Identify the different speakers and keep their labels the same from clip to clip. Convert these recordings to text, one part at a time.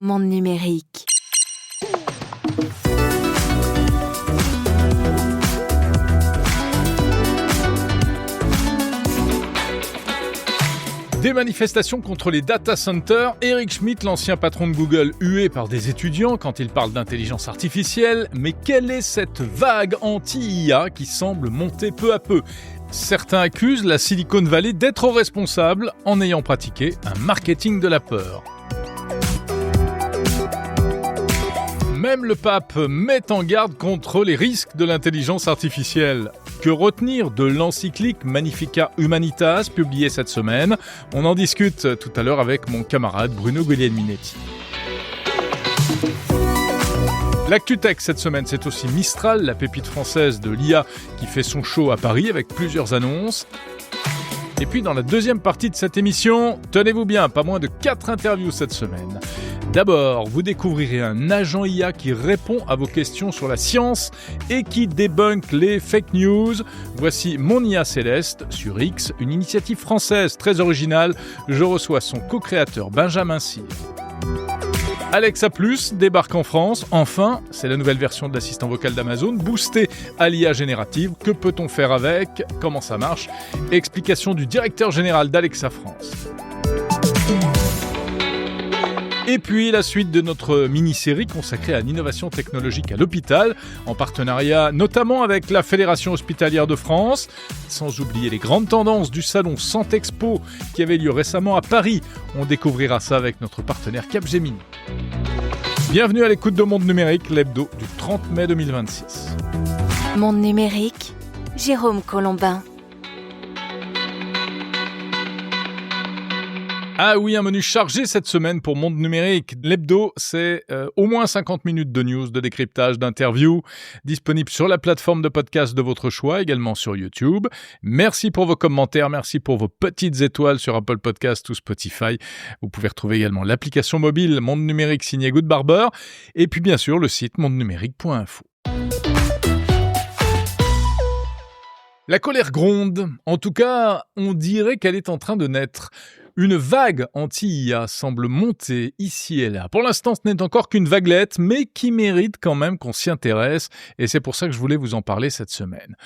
Speaker 1: Monde numérique.
Speaker 2: Des manifestations contre les data centers, Eric Schmidt, l'ancien patron de Google, hué par des étudiants quand il parle d'intelligence artificielle. Mais quelle est cette vague anti-IA qui semble monter peu à peu ? Certains accusent la Silicon Valley d'être responsable en ayant pratiqué un marketing de la peur. Même le pape met en garde contre les risques de l'intelligence artificielle. Que retenir de l'encyclique Magnificat Humanitas publiée cette semaine ? On en discute tout à l'heure avec mon camarade Bruno Guglielminetti. L'ActuTech cette semaine, c'est aussi Mistral, la pépite française de l'IA qui fait son show à Paris avec plusieurs annonces. Et puis dans la deuxième partie de cette émission, tenez-vous bien, pas moins de 4 interviews cette semaine. D'abord, vous découvrirez un agent IA qui répond à vos questions sur la science et qui débunk les fake news. Voici Mon IA Céleste sur X, une initiative française très originale. Je reçois son co-créateur Benjamin Cyr. Alexa Plus débarque en France. Enfin, c'est la nouvelle version de l'assistant vocal d'Amazon, boostée à l'IA générative. Que peut-on faire avec ? Comment ça marche ? Explication du directeur général d'Alexa France. Et puis la suite de notre mini-série consacrée à l'innovation technologique à l'hôpital, en partenariat notamment avec la Fédération hospitalière de France, sans oublier les grandes tendances du salon Santexpo qui avait lieu récemment à Paris. On découvrira ça avec notre partenaire Capgemini. Bienvenue à l'écoute de Monde Numérique, l'hebdo du 30 mai 2026.
Speaker 1: Monde numérique, Jérôme Colombin.
Speaker 2: Ah oui, un menu chargé cette semaine pour Monde Numérique. L'hebdo, c'est au moins 50 minutes de news, de décryptage, d'interviews, disponible sur la plateforme de podcast de votre choix, également sur YouTube. Merci pour vos commentaires, merci pour vos petites étoiles sur Apple Podcasts ou Spotify. Vous pouvez retrouver également l'application mobile Monde Numérique signée Good Barber, et puis bien sûr le site mondenumérique.info. La colère gronde. En tout cas, on dirait qu'elle est en train de naître. Une vague anti-IA semble monter ici et là. Pour l'instant, ce n'est encore qu'une vaguelette, mais qui mérite quand même qu'on s'y intéresse. Et c'est pour ça que je voulais vous en parler cette semaine.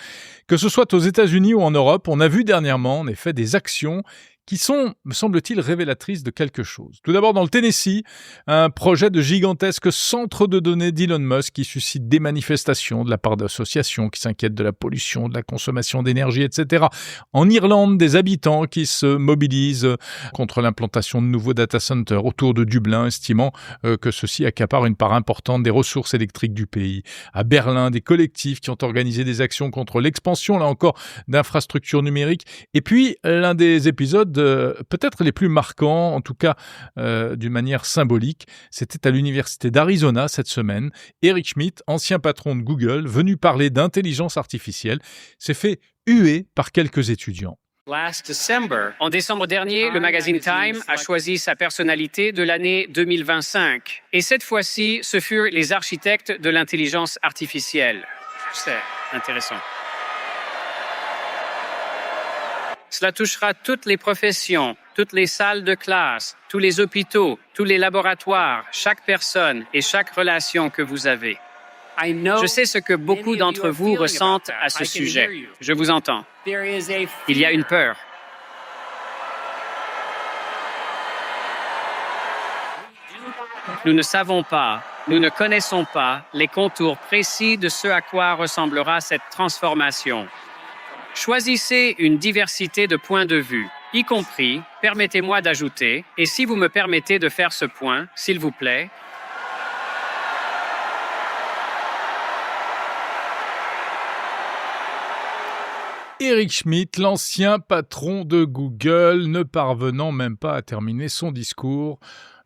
Speaker 2: Que ce soit aux États-Unis ou en Europe, on a vu dernièrement, en effet, des actions qui sont, me semble-t-il, révélatrices de quelque chose. Tout d'abord, dans le Tennessee, un projet de gigantesque centre de données d'Elon Musk qui suscite des manifestations de la part d'associations qui s'inquiètent de la pollution, de la consommation d'énergie, etc. En Irlande, des habitants qui se mobilisent contre l'implantation de nouveaux data centers autour de Dublin, estimant que ceci accapare une part importante des ressources électriques du pays. À Berlin, des collectifs qui ont organisé des actions contre l'expansion, là encore, d'infrastructures numériques. Et puis, l'un des épisodes peut-être les plus marquants, en tout cas d'une manière symbolique, c'était à l'université d'Arizona cette semaine. Eric Schmidt, ancien patron de Google, venu parler d'intelligence artificielle, s'est fait huer par quelques étudiants.
Speaker 3: En décembre dernier, le magazine Time a choisi sa personnalité de l'année 2025. Et cette fois-ci, ce furent les architectes de l'intelligence artificielle. C'est intéressant. Cela touchera toutes les professions, toutes les salles de classe, tous les hôpitaux, tous les laboratoires, chaque personne et chaque relation que vous avez. Je sais ce que beaucoup d'entre vous ressentent à ce sujet. Je vous entends. Il y a une peur. Nous ne savons pas, nous ne connaissons pas les contours précis de ce à quoi ressemblera cette transformation. Choisissez une diversité de points de vue, y compris, permettez-moi d'ajouter, et si vous me permettez de faire ce point, s'il vous plaît,
Speaker 2: Eric Schmidt, l'ancien patron de Google, ne parvenant même pas à terminer son discours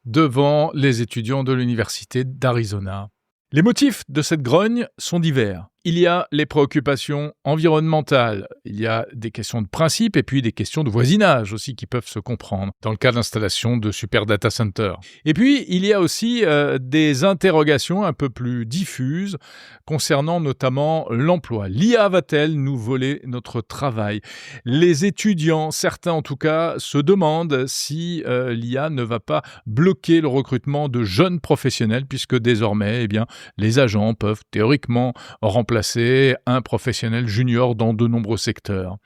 Speaker 2: devant les étudiants de l'université d'Arizona. Les motifs de cette grogne sont divers. Il y a les préoccupations environnementales, il y a des questions de principe et puis des questions de voisinage aussi qui peuvent se comprendre dans le cas d'installation de super data centers. Et puis, il y a aussi des interrogations un peu plus diffuses concernant notamment l'emploi. L'IA va-t-elle nous voler notre travail ? Les étudiants, certains en tout cas, se demandent si l'IA ne va pas bloquer le recrutement de jeunes professionnels puisque désormais, les agents peuvent théoriquement remplacer un professionnel junior dans de nombreux secteurs.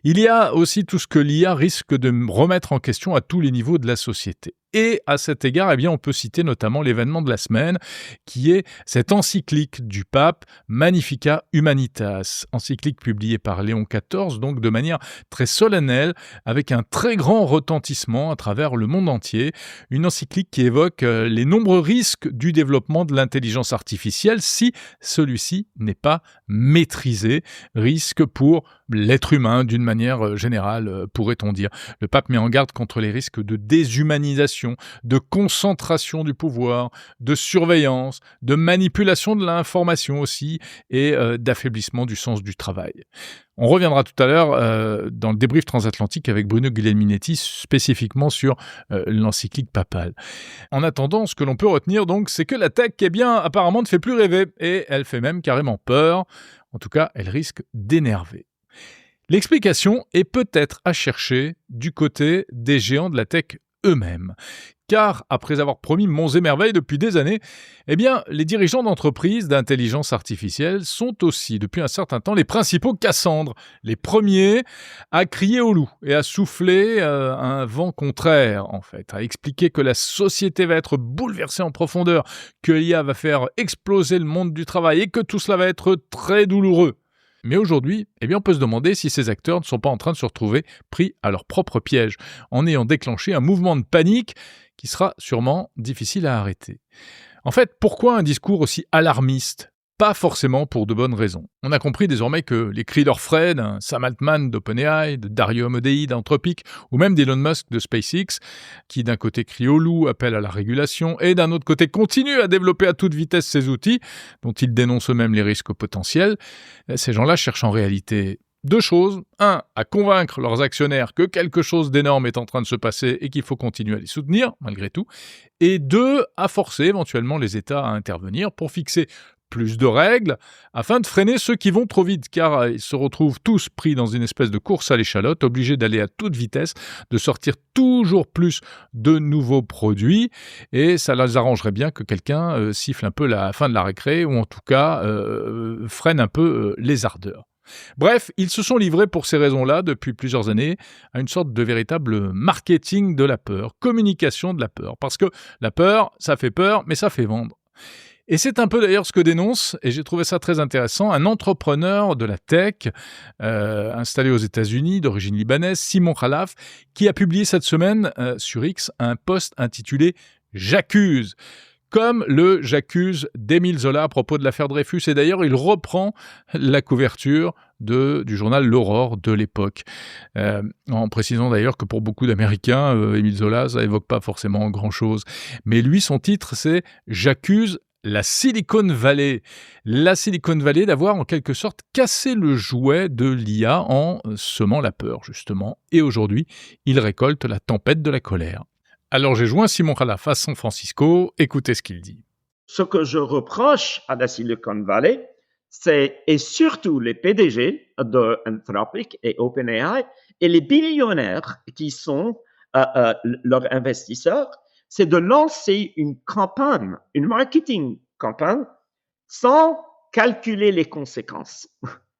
Speaker 2: Il y a aussi tout ce que l'IA risque de remettre en question à tous les niveaux de la société. Et à cet égard, on peut citer notamment l'événement de la semaine, qui est cette encyclique du pape Magnificat Humanitas, encyclique publiée par Léon XIV, donc de manière très solennelle, avec un très grand retentissement à travers le monde entier. Une encyclique qui évoque les nombreux risques du développement de l'intelligence artificielle si celui-ci n'est pas maîtrisé. Risque pour l'être humain d'une manière générale, pourrait-on dire. Le pape met en garde contre les risques de déshumanisation, de concentration du pouvoir, de surveillance, de manipulation de l'information aussi et d'affaiblissement du sens du travail. On reviendra tout à l'heure dans le débrief transatlantique avec Bruno Guglielminetti spécifiquement sur l'encyclique papale. En attendant, ce que l'on peut retenir donc, c'est que la tech, apparemment ne fait plus rêver et elle fait même carrément peur. En tout cas, elle risque d'énerver. L'explication est peut-être à chercher du côté des géants de la tech eux-mêmes. Car, après avoir promis monts et merveilles depuis des années, les dirigeants d'entreprises d'intelligence artificielle sont aussi, depuis un certain temps, les principaux Cassandres, les premiers à crier au loup et à souffler un vent contraire, en fait, à expliquer que la société va être bouleversée en profondeur, que l'IA va faire exploser le monde du travail et que tout cela va être très douloureux. Mais aujourd'hui, on peut se demander si ces acteurs ne sont pas en train de se retrouver pris à leur propre piège, en ayant déclenché un mouvement de panique qui sera sûrement difficile à arrêter. En fait, pourquoi un discours aussi alarmiste ? Pas forcément pour de bonnes raisons. On a compris désormais que les cris d'orfraie d'un Sam Altman d'OpenAI, de Dario Amodei d'Anthropic, ou même d'Elon Musk de SpaceX, qui d'un côté crie au loup, appelle à la régulation, et d'un autre côté continue à développer à toute vitesse ces outils, dont ils dénoncent eux-mêmes les risques potentiels, ces gens-là cherchent en réalité deux choses. Un, à convaincre leurs actionnaires que quelque chose d'énorme est en train de se passer et qu'il faut continuer à les soutenir, malgré tout. Et deux, à forcer éventuellement les États à intervenir pour fixer plus de règles, afin de freiner ceux qui vont trop vite, car ils se retrouvent tous pris dans une espèce de course à l'échalote, obligés d'aller à toute vitesse, de sortir toujours plus de nouveaux produits, et ça les arrangerait bien que quelqu'un siffle un peu la fin de la récré, ou en tout cas freine un peu les ardeurs. Bref, ils se sont livrés pour ces raisons-là depuis plusieurs années à une sorte de véritable marketing de la peur, communication de la peur, parce que la peur, ça fait peur, mais ça fait vendre. Et c'est un peu d'ailleurs ce que dénonce, et j'ai trouvé ça très intéressant, un entrepreneur de la tech installé aux États-Unis, d'origine libanaise, Simon Khalaf, qui a publié cette semaine sur X un post intitulé « J'accuse ». Comme le « J'accuse » d'Émile Zola à propos de l'affaire Dreyfus. Et d'ailleurs, il reprend la couverture du journal L'Aurore de l'époque. En précisant d'ailleurs que pour beaucoup d'Américains, Émile Zola, ça évoque pas forcément grand-chose. Mais lui, son titre, c'est « J'accuse la Silicon Valley ». La Silicon Valley d'avoir en quelque sorte cassé le jouet de l'IA en semant la peur, justement. Et aujourd'hui, il récolte la tempête de la colère. Alors j'ai joint Simon Khalaf à San Francisco, écoutez ce qu'il dit.
Speaker 4: Ce que je reproche à la Silicon Valley, et surtout les PDG de Anthropic et OpenAI et les billionnaires qui sont leurs investisseurs, c'est de lancer une campagne, une marketing campagne, sans calculer les conséquences.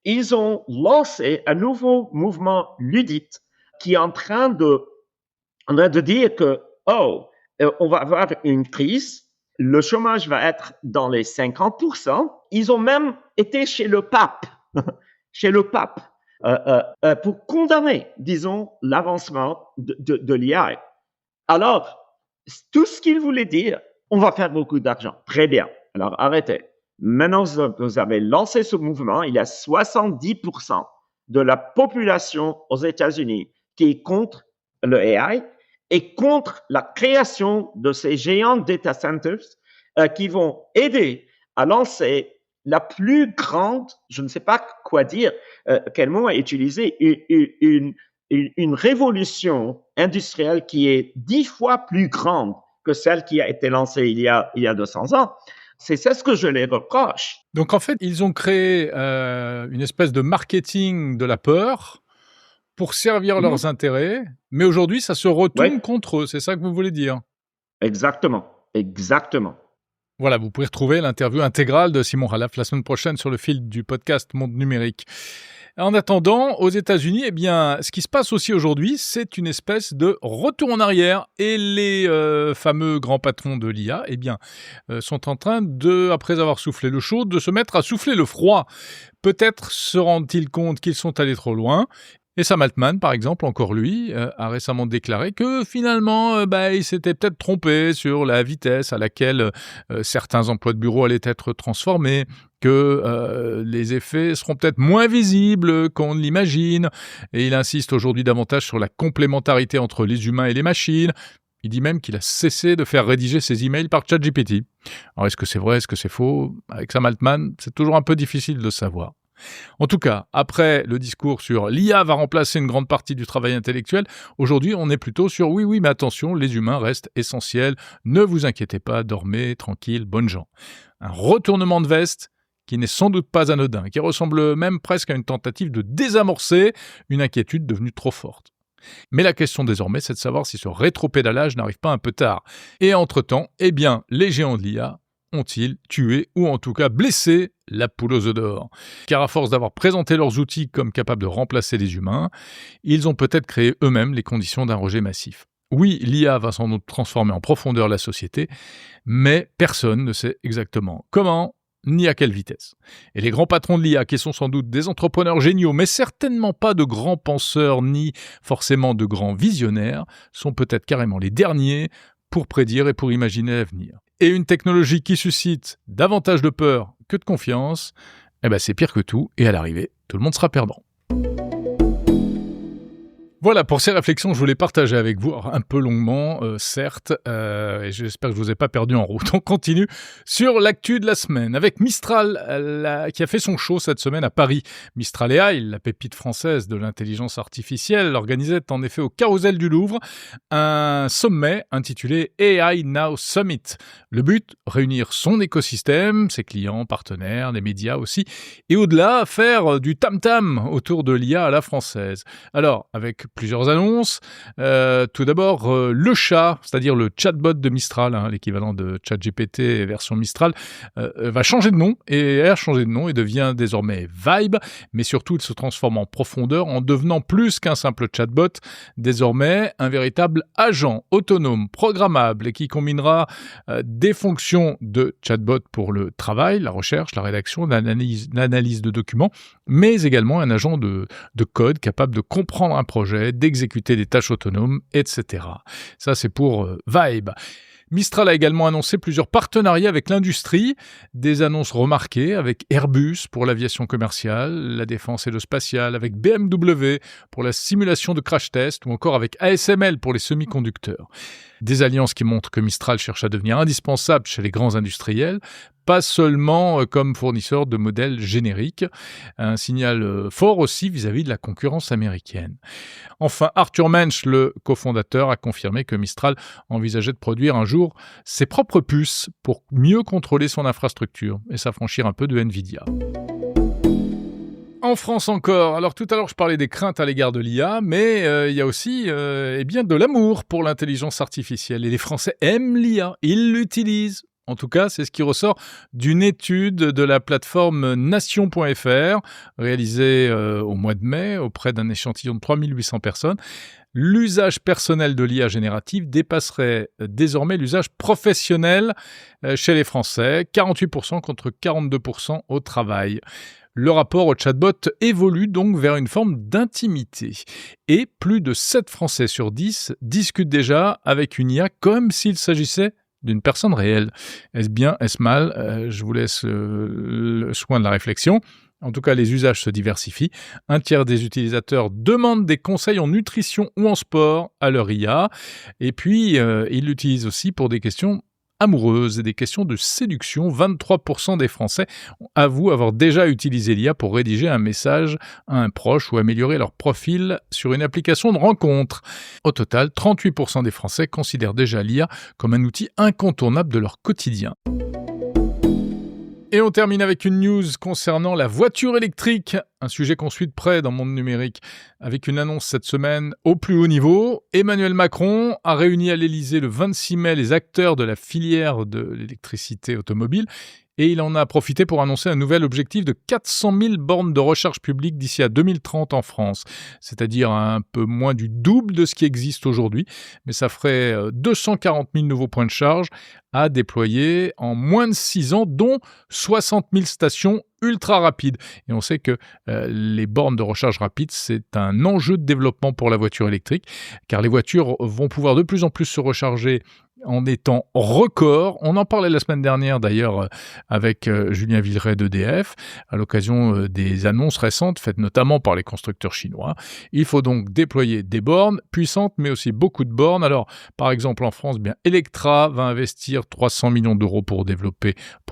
Speaker 4: Ils ont lancé un nouveau mouvement ludique qui est en train de dire que on va avoir une crise, le chômage va être dans les 50%. Ils ont même été chez le pape, pour condamner, disons, l'avancement de l'IA. Alors, tout ce qu'ils voulaient dire, on va faire beaucoup d'argent. Très bien. Alors, arrêtez. Maintenant, vous avez lancé ce mouvement. Il y a 70% de la population aux États-Unis qui est contre le AI et contre la création de ces géants data centers qui vont aider à lancer la plus grande, je ne sais pas quoi dire, quel mot utiliser, une révolution industrielle qui est 10 fois plus grande que celle qui a été lancée il y a 200 ans. C'est ce que je les reproche.
Speaker 2: Donc en fait, ils ont créé une espèce de marketing de la peur pour servir leurs intérêts, mais aujourd'hui, ça se retourne contre eux. C'est ça que vous voulez dire?
Speaker 4: Exactement.
Speaker 2: Voilà, vous pouvez retrouver l'interview intégrale de Simon Halaf la semaine prochaine sur le fil du podcast Monde Numérique. En attendant, aux États-Unis, eh bien, ce qui se passe aussi aujourd'hui, c'est une espèce de retour en arrière. Et les fameux grands patrons de l'IA, eh bien, sont en train de, après avoir soufflé le chaud, de se mettre à souffler le froid. Peut-être se rendent-ils compte qu'ils sont allés trop loin. Et Sam Altman, par exemple, encore lui, a récemment déclaré que finalement, il s'était peut-être trompé sur la vitesse à laquelle certains emplois de bureau allaient être transformés, que les effets seront peut-être moins visibles qu'on ne l'imagine. Et il insiste aujourd'hui davantage sur la complémentarité entre les humains et les machines. Il dit même qu'il a cessé de faire rédiger ses emails par ChatGPT. Alors, est-ce que c'est vrai, est-ce que c'est faux? Avec Sam Altman, c'est toujours un peu difficile de savoir. En tout cas, après le discours sur l'IA va remplacer une grande partie du travail intellectuel, aujourd'hui on est plutôt sur oui, mais attention, les humains restent essentiels, ne vous inquiétez pas, dormez, tranquille, bonnes gens. Un retournement de veste qui n'est sans doute pas anodin, qui ressemble même presque à une tentative de désamorcer une inquiétude devenue trop forte. Mais la question désormais, c'est de savoir si ce rétropédalage n'arrive pas un peu tard. Et entre-temps, eh bien, les géants de l'IA ont-ils tué ou en tout cas blessé la poule aux œufs d'or? Car à force d'avoir présenté leurs outils comme capables de remplacer les humains, ils ont peut-être créé eux-mêmes les conditions d'un rejet massif. Oui, l'IA va sans doute transformer en profondeur la société, mais personne ne sait exactement comment ni à quelle vitesse. Et les grands patrons de l'IA, qui sont sans doute des entrepreneurs géniaux, mais certainement pas de grands penseurs ni forcément de grands visionnaires, sont peut-être carrément les derniers pour prédire et pour imaginer l'avenir. Et une technologie qui suscite davantage de peur que de confiance, c'est pire que tout, et à l'arrivée, tout le monde sera perdant. Voilà, pour ces réflexions, je voulais partager avec vous, un peu longuement, certes, et j'espère que je ne vous ai pas perdu en route. On continue sur l'actu de la semaine, avec Mistral, qui a fait son show cette semaine à Paris. Mistral AI, la pépite française de l'intelligence artificielle, organisait en effet au Carrousel du Louvre un sommet intitulé AI Now Summit. Le but, réunir son écosystème, ses clients, partenaires, les médias aussi, et au-delà, faire du tam-tam autour de l'IA à la française. Alors, avec plusieurs annonces. Tout d'abord, le chat, c'est-à-dire le chatbot de Mistral, l'équivalent de ChatGPT version Mistral, va changer de nom et devient désormais Vibe, mais surtout il se transforme en profondeur en devenant plus qu'un simple chatbot, désormais un véritable agent autonome, programmable et qui combinera des fonctions de chatbot pour le travail, la recherche, la rédaction, l'analyse de documents, mais également un agent de code capable de comprendre un projet, d'exécuter des tâches autonomes, etc. Ça, c'est pour Vibe. Mistral a également annoncé plusieurs partenariats avec l'industrie, des annonces remarquées avec Airbus pour l'aviation commerciale, la défense et le spatial, avec BMW pour la simulation de crash test ou encore avec ASML pour les semi-conducteurs. Des alliances qui montrent que Mistral cherche à devenir indispensable chez les grands industriels, pas seulement comme fournisseur de modèles génériques. Un signal fort aussi vis-à-vis de la concurrence américaine. Enfin, Arthur Mensch, le cofondateur, a confirmé que Mistral envisageait de produire un jour ses propres puces pour mieux contrôler son infrastructure et s'affranchir un peu de Nvidia. En France encore, alors tout à l'heure je parlais des craintes à l'égard de l'IA, mais il y a aussi de l'amour pour l'intelligence artificielle. Et les Français aiment l'IA, ils l'utilisent. En tout cas, c'est ce qui ressort d'une étude de la plateforme Nation.fr, réalisée au mois de mai auprès d'un échantillon de 3800 personnes. L'usage personnel de l'IA générative dépasserait désormais l'usage professionnel chez les Français, 48% contre 42% au travail. Le rapport au chatbot évolue donc vers une forme d'intimité. Et plus de 7 Français sur 10 discutent déjà avec une IA comme s'il s'agissait d'une personne réelle. Est-ce bien, est-ce mal? Je vous laisse le soin de la réflexion. En tout cas, les usages se diversifient. Un tiers des utilisateurs demandent des conseils en nutrition ou en sport à leur IA. Et puis, ils l'utilisent aussi pour des questions amoureuses et des questions de séduction. 23% des Français avouent avoir déjà utilisé l'IA pour rédiger un message à un proche ou améliorer leur profil sur une application de rencontre. Au total, 38% des Français considèrent déjà l'IA comme un outil incontournable de leur quotidien. Et on termine avec une news concernant la voiture électrique, un sujet qu'on suit de près dans le monde numérique, avec une annonce cette semaine au plus haut niveau. Emmanuel Macron a réuni à l'Élysée le 26 mai les acteurs de la filière de l'électricité automobile et il en a profité pour annoncer un nouvel objectif de 400 000 bornes de recharge publique d'ici à 2030 en France, c'est-à-dire un peu moins du double de ce qui existe aujourd'hui, mais ça ferait 240 000 nouveaux points de charge à déployer en moins de 6 ans, dont 60 000 stations ultra rapides. Et on sait que les bornes de recharge rapide, c'est un enjeu de développement pour la voiture électrique, car les voitures vont pouvoir de plus en plus se recharger en des temps records. On en parlait la semaine dernière d'ailleurs avec Julien Villeray d'EDF à l'occasion des annonces récentes faites notamment par les constructeurs chinois. Il faut donc déployer des bornes puissantes mais aussi beaucoup de bornes. Alors par exemple en France, Electra va investir 300 millions d'euros pour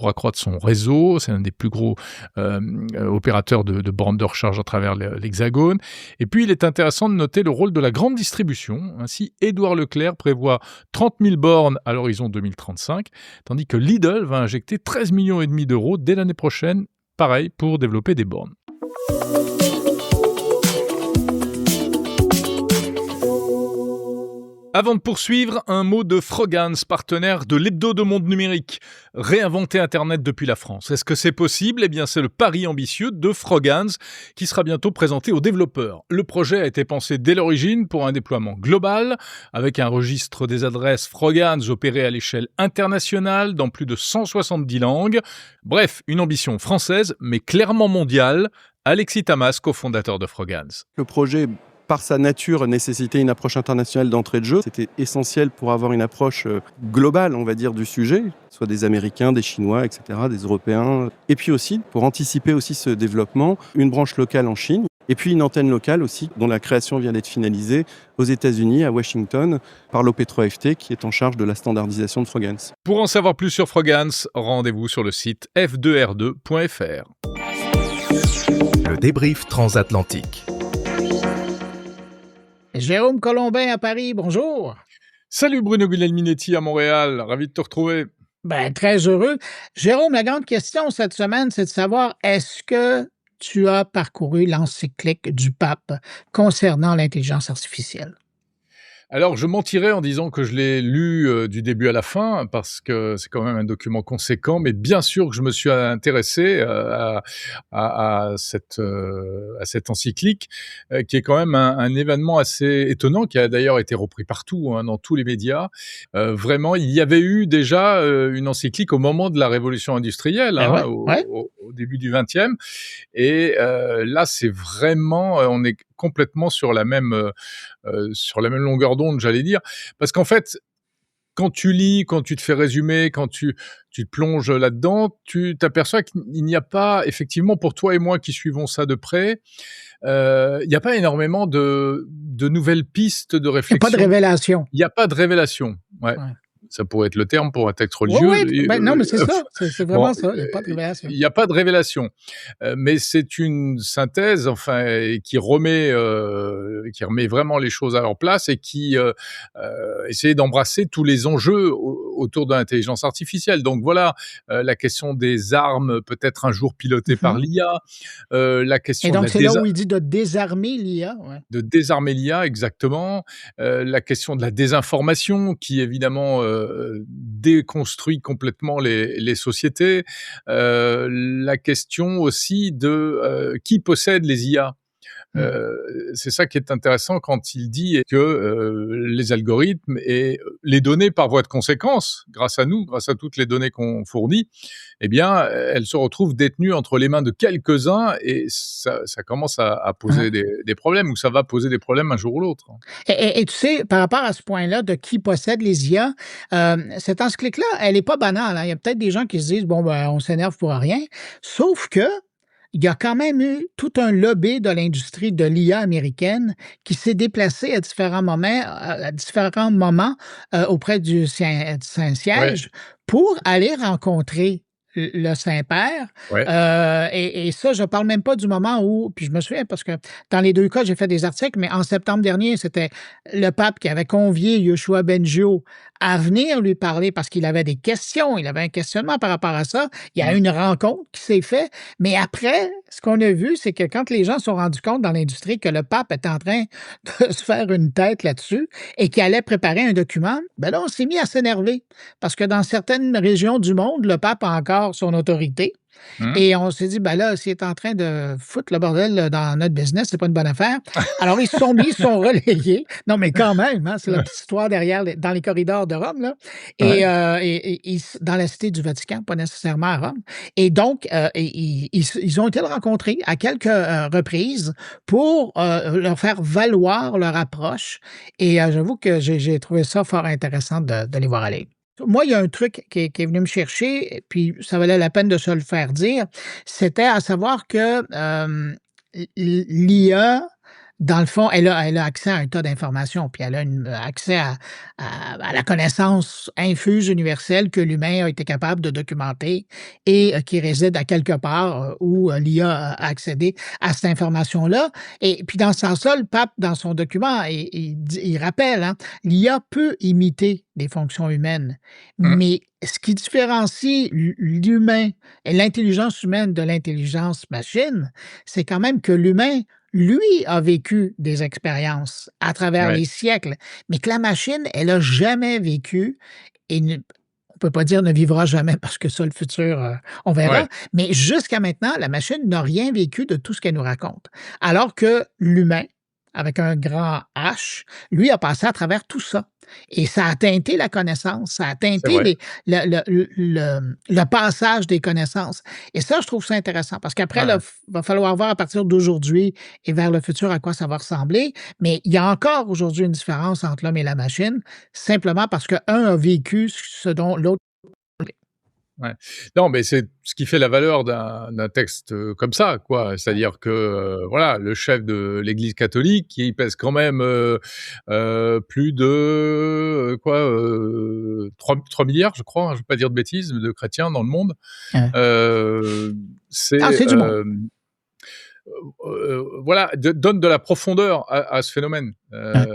Speaker 2: accroître son réseau. C'est un des plus gros opérateurs de bornes de recharge à travers l'Hexagone. Et puis il est intéressant de noter le rôle de la grande distribution. Ainsi, Édouard Leclerc prévoit 30 000 bornes à l'horizon 2035, tandis que Lidl va injecter 13,5 millions d'euros dès l'année prochaine, pareil, pour développer des bornes. Avant de poursuivre, un mot de Frogans, partenaire de l'Hebdo de Monde Numérique. Réinventer Internet depuis la France. Est-ce que c'est possible ? Eh bien, c'est le pari ambitieux de Frogans qui sera bientôt présenté aux développeurs. Le projet a été pensé dès l'origine pour un déploiement global, avec un registre des adresses Frogans opéré à l'échelle internationale dans plus de 170 langues. Bref, une ambition française, mais clairement mondiale. Alexis Tamas, cofondateur de Frogans.
Speaker 5: Le projet, par sa nature, nécessitait une approche internationale d'entrée de jeu. C'était essentiel pour avoir une approche globale, on va dire, du sujet, soit des Américains, des Chinois, etc., des Européens. Et puis aussi, pour anticiper aussi ce développement, une branche locale en Chine. Et puis une antenne locale aussi, dont la création vient d'être finalisée aux États-Unis, à Washington, par l'OP3FT, qui est en charge de la standardisation de Frogans.
Speaker 2: Pour en savoir plus sur Frogans, rendez-vous sur le site f2r2.fr.
Speaker 6: Le débrief transatlantique.
Speaker 7: Jérôme Colombin à Paris, bonjour.
Speaker 2: Salut Bruno Guglielminetti à Montréal, ravi de te retrouver.
Speaker 7: Très heureux. Jérôme, la grande question cette semaine, c'est de savoir, est-ce que tu as parcouru l'encyclique du pape concernant l'intelligence artificielle?
Speaker 2: Alors, je mentirais en disant que je l'ai lu du début à la fin, parce que c'est quand même un document conséquent, mais bien sûr que je me suis intéressé à cette encyclique, qui est quand même un événement assez étonnant, qui a d'ailleurs été repris partout, dans tous les médias. Vraiment, il y avait eu déjà une encyclique au moment de la révolution industrielle, au début du XXe, et là, c'est vraiment, on est complètement sur la même longueur d'onde, j'allais dire, parce qu'en fait, quand tu lis, quand tu te fais résumer, quand tu te plonges là-dedans, tu t'aperçois qu'il n'y a pas, effectivement, pour toi et moi qui suivons ça de près, il n'y a pas énormément de nouvelles pistes de réflexion.
Speaker 7: Il n'y a pas de révélation.
Speaker 2: Il n'y a pas de révélation, ouais. Ça pourrait être le terme pour un texte religieux.
Speaker 7: Oui, non, mais c'est ça, c'est vraiment ça, il n'y a pas de révélation.
Speaker 2: Il n'y a pas de révélation, mais c'est une synthèse, qui remet vraiment les choses à leur place et qui essaie d'embrasser tous les enjeux autour de l'intelligence artificielle. Donc voilà, la question des armes, peut-être un jour pilotées par l'IA, la question.
Speaker 7: Et donc c'est là où il dit de désarmer l'IA. Ouais.
Speaker 2: De désarmer l'IA, exactement. La question de la désinformation, qui évidemment déconstruit complètement les sociétés. La question aussi de qui possède les IA. C'est ça qui est intéressant quand il dit que les algorithmes et les données par voie de conséquence, grâce à nous, grâce à toutes les données qu'on fournit, eh bien, elles se retrouvent détenues entre les mains de quelques-uns et ça commence à poser des problèmes, ou ça va poser des problèmes un jour ou l'autre.
Speaker 7: Et tu sais, par rapport à ce point-là de qui possède les IA, cette encyclique-là, elle n'est pas banale. Il y a peut-être des gens qui se disent, on s'énerve pour rien, sauf que il y a quand même eu tout un lobby de l'industrie de l'IA américaine qui s'est déplacé à différents moments auprès du
Speaker 2: Ouais,
Speaker 7: Saint-Siège pour aller rencontrer le Saint-Père.
Speaker 2: ouais.
Speaker 7: Et ça, je parle même pas du moment où, puis je me souviens parce que dans les deux cas, j'ai fait des articles, mais en septembre dernier, c'était le pape qui avait convié Yoshua Bengio à venir lui parler parce qu'il avait des questions, il avait un questionnement par rapport à ça. Il y a eu
Speaker 2: Mmh.
Speaker 7: une rencontre qui s'est faite, mais après, ce qu'on a vu, c'est que quand les gens se sont rendus compte dans l'industrie que le pape était en train de se faire une tête là-dessus et qu'il allait préparer un document, ben là, on s'est mis à s'énerver parce que dans certaines régions du monde, le pape a encore son autorité.
Speaker 2: Mmh.
Speaker 7: Et on s'est dit, ben là, s'il est en train de foutre le bordel là, dans notre business, c'est pas une bonne affaire. Alors, ils se sont mis, ils se sont relayés. Non, mais quand même, hein, c'est la petite histoire derrière, dans les corridors de Rome, là.
Speaker 2: Ouais.
Speaker 7: Dans la cité du Vatican, pas nécessairement à Rome. Et donc, ils ont été le rencontrer à quelques reprises pour leur faire valoir leur approche. Et j'avoue que j'ai trouvé ça fort intéressant de les voir aller. Moi, il y a un truc qui est venu me chercher, puis ça valait la peine de se le faire dire, c'était à savoir que l'IA, dans le fond, elle a accès à un tas d'informations, puis elle a accès à la connaissance infuse universelle que l'humain a été capable de documenter et qui réside à quelque part où l'IA a accédé à cette information-là. Et puis dans ce sens-là, le pape, dans son document, il rappelle, hein, l'IA peut imiter des fonctions humaines,
Speaker 2: Mmh.
Speaker 7: mais ce qui différencie l'humain et l'intelligence humaine de l'intelligence machine, c'est quand même que l'humain, lui, a vécu des expériences à travers
Speaker 2: Ouais.
Speaker 7: les siècles, mais que la machine, elle a jamais vécu et on peut pas dire ne vivra jamais parce que ça, le futur, on verra.
Speaker 2: Ouais.
Speaker 7: Mais jusqu'à maintenant, la machine n'a rien vécu de tout ce qu'elle nous raconte. Alors que l'humain, avec un grand H, lui a passé à travers tout ça. Et ça a teinté la connaissance, ça a
Speaker 2: C'est
Speaker 7: teinté
Speaker 2: vrai.
Speaker 7: le passage des connaissances. Et ça, je trouve ça intéressant parce qu'après,
Speaker 2: Ouais.
Speaker 7: il va falloir voir à partir d'aujourd'hui et vers le futur à quoi ça va ressembler. Mais il y a encore aujourd'hui une différence entre l'homme et la machine, simplement parce qu'un a vécu ce dont l'autre.
Speaker 2: Ouais. Non, mais c'est ce qui fait la valeur d'un texte comme ça, quoi. C'est-à-dire que voilà, le chef de l'Église catholique, il pèse quand même plus de 3 milliards, je crois. Hein, je ne veux pas dire de bêtises, de chrétiens dans le monde.
Speaker 7: Hein.
Speaker 2: Euh,
Speaker 7: Ah,
Speaker 2: c'est
Speaker 7: c'est du monde.
Speaker 2: voilà, donne de la profondeur à ce phénomène.
Speaker 7: Hein.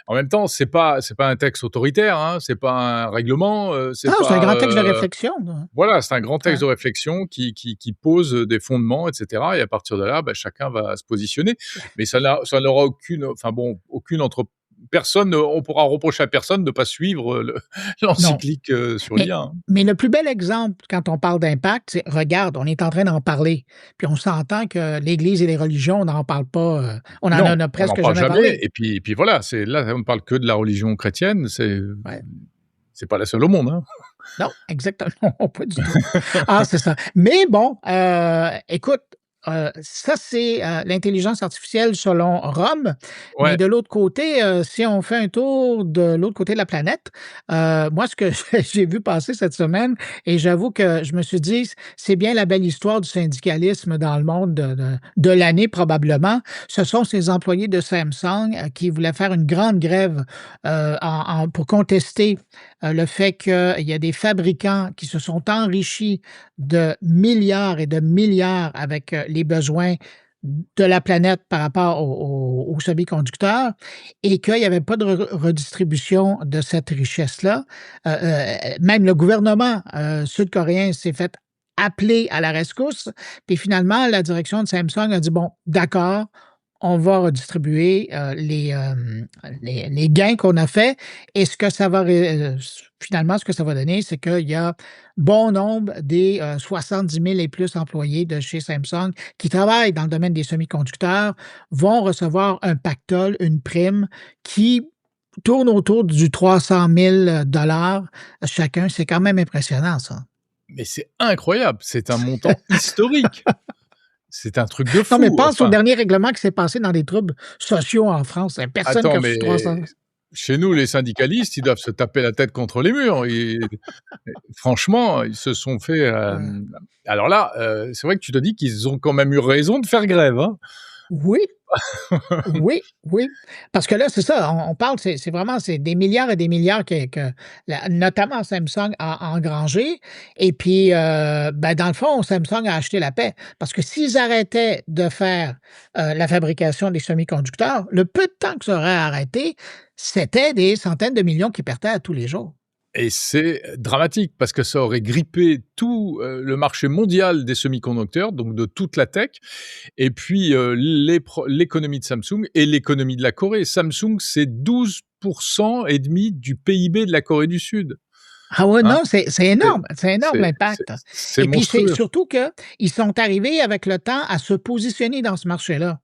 Speaker 2: En même temps, c'est pas un texte autoritaire, hein, c'est pas un règlement, c'est
Speaker 7: Ah, c'est un
Speaker 2: pas
Speaker 7: grand texte de réflexion, là.
Speaker 2: voilà, c'est un grand texte
Speaker 7: Ouais.
Speaker 2: de réflexion qui pose des fondements, etc. Et à partir de là, bah, chacun va se positionner. Mais ça n'aura personne, on pourra reprocher à personne de ne pas suivre
Speaker 7: Non.
Speaker 2: l'encyclique sur
Speaker 7: Mais,
Speaker 2: l'IA. Hein.
Speaker 7: mais le plus bel exemple, quand on parle d'impact, c'est regarde, on est en train d'en parler. Puis on s'entend que l'Église et les religions, on n'en parle pas, on en
Speaker 2: Non,
Speaker 7: a
Speaker 2: on n'en
Speaker 7: presque
Speaker 2: parle
Speaker 7: jamais
Speaker 2: jamais.
Speaker 7: parlé.
Speaker 2: Et puis voilà, là, on ne parle que de la religion chrétienne.
Speaker 7: Ouais.
Speaker 2: C'est pas la seule au monde. Hein.
Speaker 7: Non, exactement, pas du tout. Ah, c'est ça. Mais bon, écoute, ça, c'est l'intelligence artificielle selon Rome. Mais
Speaker 2: Ouais.
Speaker 7: de l'autre côté, si on fait un tour de l'autre côté de la planète, moi, ce que j'ai vu passer cette semaine, et j'avoue que je me suis dit, c'est bien la belle histoire du syndicalisme dans le monde de l'année probablement. Ce sont ces employés de Samsung qui voulaient faire une grande grève pour contester le fait qu'il y a des fabricants qui se sont enrichis de milliards et de milliards avec les besoins de la planète par rapport aux semi-conducteurs et qu'il n'y avait pas de redistribution de cette richesse-là. Même le gouvernement sud-coréen s'est fait appeler à la rescousse. Puis finalement, la direction de Samsung a dit, bon, d'accord, on va redistribuer les gains qu'on a faits. Et finalement, ce que ça va donner, c'est qu'il y a bon nombre des 70 000 et plus employés de chez Samsung qui travaillent dans le domaine des semi-conducteurs vont recevoir un pactole, une prime qui tourne autour du 300 000 chacun. C'est quand même impressionnant, ça.
Speaker 2: Mais c'est incroyable, c'est un montant historique. C'est un truc de fou.
Speaker 7: Non, mais pense au dernier règlement qui s'est passé dans les troubles sociaux en France. Personne qui
Speaker 2: Attends,
Speaker 7: a reçu
Speaker 2: mais
Speaker 7: 300.
Speaker 2: Chez nous, les syndicalistes, ils doivent se taper la tête contre les murs. Franchement, ils se sont fait. Alors là, c'est vrai que tu te dis qu'ils ont quand même eu raison de faire grève. Hein.
Speaker 7: Oui, oui, oui. Parce que là, c'est ça, on parle, c'est vraiment c'est des milliards et des milliards que notamment Samsung a engrangé. Et puis, ben, dans le fond, Samsung a acheté la paix. Parce que s'ils arrêtaient de faire la fabrication des semi-conducteurs, le peu de temps que ça aurait arrêté, c'était des centaines de millions qui partaient à tous les jours.
Speaker 2: Et c'est dramatique parce que ça aurait grippé tout le marché mondial des semi-conducteurs, donc de toute la tech, et puis l'économie de Samsung et l'économie de la Corée. Samsung, c'est 12% et demi du PIB de la Corée du Sud.
Speaker 7: Ah ouais,
Speaker 2: Hein.
Speaker 7: non, c'est énorme l'impact.
Speaker 2: C'est
Speaker 7: Et puis c'est
Speaker 2: monstrueux.
Speaker 7: surtout qu'ils sont arrivés avec le temps à se positionner dans ce marché-là.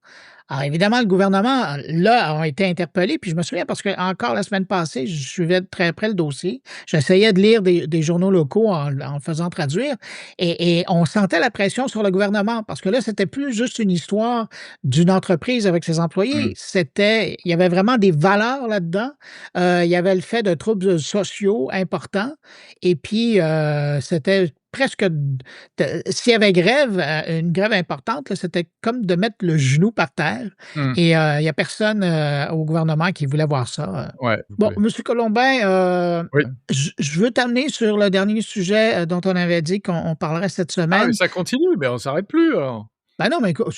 Speaker 7: Alors évidemment, le gouvernement, là, a été interpellé, puis je me souviens parce que encore la semaine passée, je suivais de très près le dossier. J'essayais de lire des journaux locaux en le faisant traduire et on sentait la pression sur le gouvernement parce que là, c'était plus juste une histoire d'une entreprise avec ses employés.
Speaker 2: Mmh.
Speaker 7: Il y avait vraiment des valeurs là-dedans. Il y avait le fait de troubles sociaux importants et puis, c'était presque s'il y avait grève, une grève importante, là, c'était comme de mettre le genou par terre
Speaker 2: Mmh.
Speaker 7: et il y a personne, au gouvernement qui voulait voir ça.
Speaker 2: Ouais.
Speaker 7: Bon, monsieur Colombin,
Speaker 2: Oui.
Speaker 7: je veux t'amener sur le dernier sujet, dont on avait dit qu'on parlerait cette
Speaker 2: Ah, mais
Speaker 7: semaine.
Speaker 2: ça continue, mais on s'arrête plus alors.
Speaker 7: Ben non, mais écoute,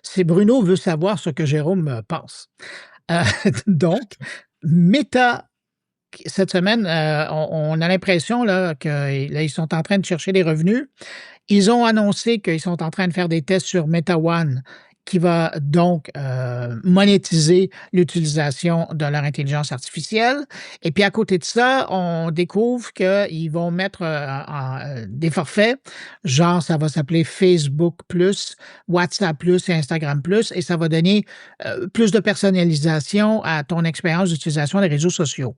Speaker 7: c'est Bruno veut savoir ce que Jérôme, pense. Heu, donc, Meta cette semaine, on a l'impression là que là, ils sont en train de chercher des revenus. Ils ont annoncé qu'ils sont en train de faire des tests sur Meta One qui va donc, monétiser l'utilisation de leur intelligence artificielle et puis à côté de ça, on découvre qu'ils vont mettre, des forfaits, genre ça va s'appeler Facebook Plus, WhatsApp Plus et Instagram Plus et ça va donner, plus de personnalisation à ton expérience d'utilisation des réseaux sociaux.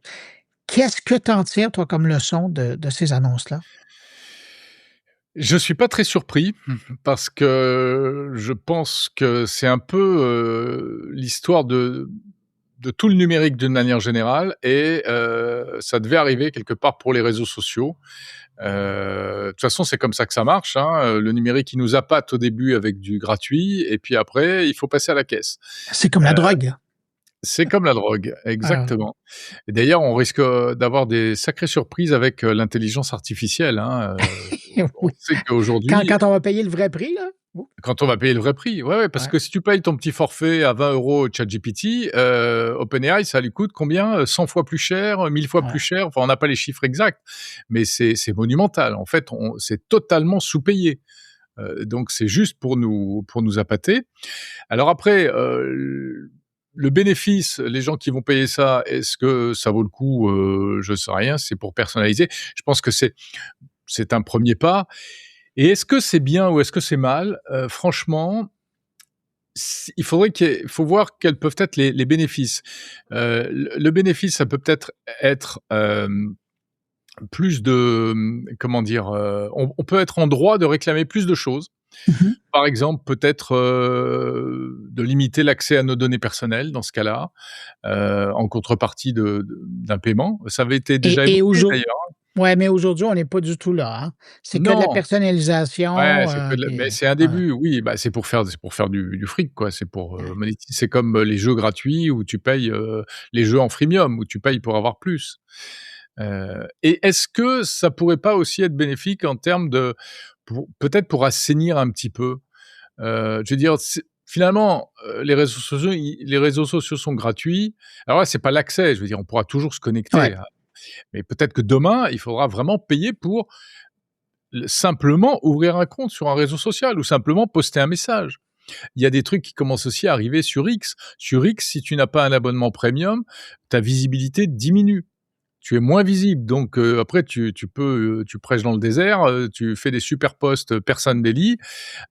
Speaker 7: Qu'est-ce que tu en tires, toi, comme leçon de ces annonces-là?
Speaker 2: Je suis pas très surpris parce que je pense que c'est un peu, l'histoire de tout le numérique d'une manière générale et ça devait arriver quelque part pour les réseaux sociaux. De toute façon, c'est comme ça que ça marche, hein, le numérique, il nous appâte au début avec du gratuit et puis après, il faut passer à la caisse.
Speaker 7: C'est comme la drogue.
Speaker 2: C'est comme la drogue,
Speaker 7: Ah,
Speaker 2: exactement. Et d'ailleurs, on risque, d'avoir des sacrées surprises avec, l'intelligence artificielle, hein, on
Speaker 7: oui.
Speaker 2: sait
Speaker 7: Quand
Speaker 2: qu'aujourd'hui
Speaker 7: quand on va payer le vrai prix, là? Ouh,
Speaker 2: quand on va payer le vrai prix, ouais, ouais, parce
Speaker 7: ouais,
Speaker 2: que si tu payes ton petit forfait à 20 € ChatGPT, OpenAI, ça lui coûte combien? 100 fois plus cher, 1000 fois plus
Speaker 7: ouais.
Speaker 2: cher? Enfin, on n'a pas les chiffres exacts, mais c'est monumental. En fait, c'est totalement sous-payé. Donc c'est juste pour nous appâter. Alors après, le bénéfice, les gens qui vont payer ça, est-ce que ça vaut le coup? Je sais rien, c'est pour personnaliser. Je pense que c'est un premier pas et est-ce que c'est bien ou est-ce que c'est mal? Franchement, il faut voir quels peuvent être les bénéfices. Le bénéfice, ça peut peut-être être, plus de, comment dire? On peut être en droit de réclamer plus de choses.
Speaker 7: Mmh mh.
Speaker 2: Par exemple, peut-être, de limiter l'accès à nos données personnelles dans ce cas-là, en contrepartie d'un paiement. Ça avait été déjà
Speaker 7: Et
Speaker 2: évoqué
Speaker 7: aujour
Speaker 2: d'ailleurs.
Speaker 7: ouais, mais aujourd'hui, on n'est pas du tout là, hein. C'est que de la
Speaker 2: Non! Ouais,
Speaker 7: personnalisation,
Speaker 2: c'est que de la mais
Speaker 7: puis
Speaker 2: c'est un
Speaker 7: ouais,
Speaker 2: début, oui, bah, c'est pour faire du fric, quoi. C'est pour,
Speaker 7: ouais.
Speaker 2: monétiser. C'est comme, les jeux gratuits où tu payes, les jeux en freemium où tu payes pour avoir plus. Et est-ce que ça pourrait pas aussi être bénéfique en termes de peut-être pour assainir un petit peu? Je veux dire, finalement, les réseaux sociaux sont gratuits. Alors là, c'est pas l'accès, je veux dire, on pourra toujours se connecter,
Speaker 7: Ouais.
Speaker 2: mais peut-être que demain, il faudra vraiment payer pour simplement ouvrir un compte sur un réseau social ou simplement poster un message. Il y a des trucs qui commencent aussi à arriver sur X. Sur X, si tu n'as pas un abonnement premium, ta visibilité diminue. Tu es moins visible, donc après tu peux, tu prêches dans le désert, tu fais des super posts, personne les lit,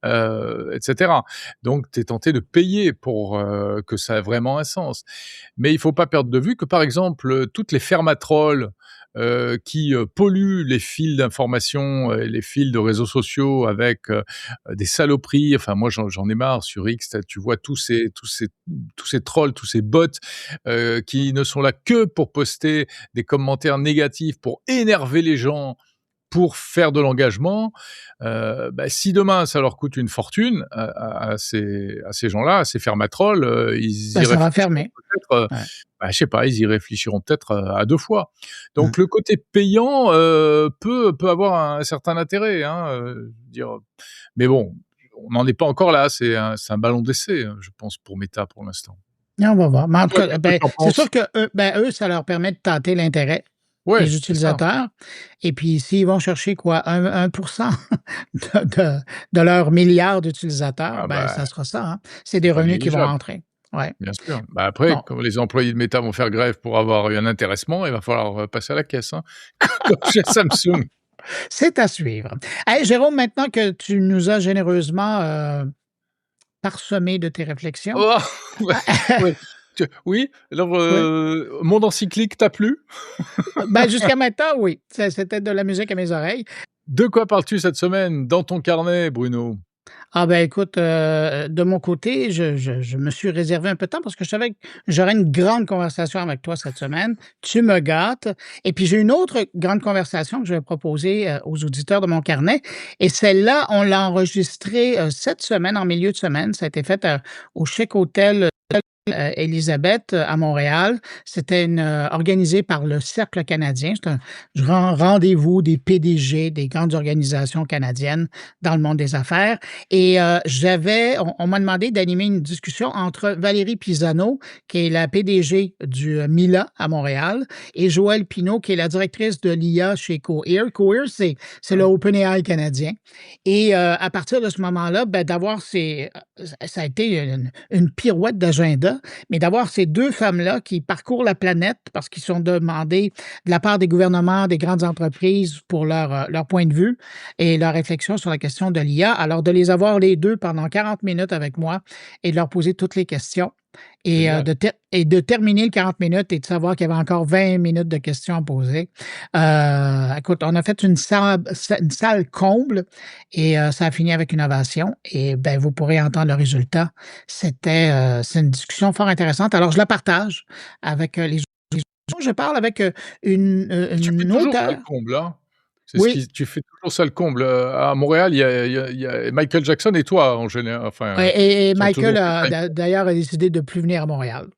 Speaker 2: et cetera. Donc tu es tenté de payer pour, que ça ait vraiment un sens. Mais il faut pas perdre de vue que, par exemple, toutes les fermatrolles, qui polluent les fils d'information et les fils de réseaux sociaux avec des saloperies. Enfin, moi, j'en ai marre sur X. Tu vois tous ces trolls, tous ces bots qui ne sont là que pour poster des commentaires négatifs, pour énerver les gens, pour faire de l'engagement. Si demain ça leur coûte une fortune à ces gens-là, à ces fermatrolls, ils y
Speaker 7: ça va fermer.
Speaker 2: peut-être. Je sais pas, ils y réfléchiront peut-être à 2 fois. Donc le côté payant peut avoir un certain intérêt, dire. Mais bon, on n'en est pas encore là. C'est un ballon d'essai, je pense, pour Meta pour l'instant.
Speaker 7: On va voir. Mais en tout
Speaker 2: Toi,
Speaker 7: cas,
Speaker 2: qu'est-ce que t'en
Speaker 7: c'est
Speaker 2: penses?
Speaker 7: sûr que eux, ça leur permet de tâter l'intérêt
Speaker 2: Ouais,
Speaker 7: des
Speaker 2: c'est ça.
Speaker 7: utilisateurs. Et puis, s'ils vont chercher quoi, 1% de leurs milliards d'utilisateurs, ça sera ça. Hein. C'est des
Speaker 2: pas
Speaker 7: revenus qui vont
Speaker 2: négligeable.
Speaker 7: rentrer. Ouais.
Speaker 2: Bien sûr. Après,
Speaker 7: Bon,
Speaker 2: comme les employés de Meta vont faire grève pour avoir eu un intéressement, il va falloir passer à la caisse, comme chez Samsung.
Speaker 7: c'est à suivre. Hey, Jérôme, maintenant que tu nous as généreusement parsemé de tes réflexions.
Speaker 2: Oh! Ouais. Oui, alors,
Speaker 7: Oui.
Speaker 2: Monde encyclique t'a plu?
Speaker 7: Jusqu'à maintenant, oui. C'était de la musique à mes oreilles.
Speaker 2: De quoi parles-tu cette semaine dans ton carnet, Bruno?
Speaker 7: Écoute, de mon côté, je me suis réservé un peu de temps parce que je savais que j'aurais une grande conversation avec toi cette semaine. Tu me gâtes. Et puis, j'ai une autre grande conversation que je vais proposer aux auditeurs de mon carnet. Et celle-là, on l'a enregistrée cette semaine, en milieu de semaine. Ça a été fait au Chic Hôtel Élisabeth à Montréal. C'était organisé par le Cercle canadien. C'est un grand rendez-vous des PDG des grandes organisations canadiennes dans le monde des affaires. Et on m'a demandé d'animer une discussion entre Valérie Pisano, qui est la PDG du Mila à Montréal, et Joëlle Pinault, qui est la directrice de l'IA chez Cohere. Cohere, c'est le OpenAI canadien. Et à partir de ce moment-là, d'avoir ça a été une pirouette d'agenda, mais d'avoir ces 2 femmes-là qui parcourent la planète parce qu'ils sont demandés de la part des gouvernements, des grandes entreprises pour leur point de vue et leur réflexion sur la question de l'IA. Alors, de les avoir les 2 pendant 40 minutes avec moi et de leur poser toutes les questions et de terminer le 40 minutes et de savoir qu'il y avait encore 20 minutes de questions à poser. Écoute, on a fait une salle comble et ça a fini avec une ovation et vous pourrez entendre le résultat. C'est une discussion fort intéressante. Alors, je la partage avec les gens. Je parle avec
Speaker 2: Tu fais
Speaker 7: une
Speaker 2: toujours ça
Speaker 7: auteure.
Speaker 2: le comble, hein?
Speaker 7: Oui.
Speaker 2: Tu fais toujours ça le comble. À Montréal, il y a Michael Jackson et toi, en général. Enfin,
Speaker 7: Ouais, et
Speaker 2: sont toujours
Speaker 7: Michael
Speaker 2: très
Speaker 7: d'ailleurs a décidé de plus venir à Montréal.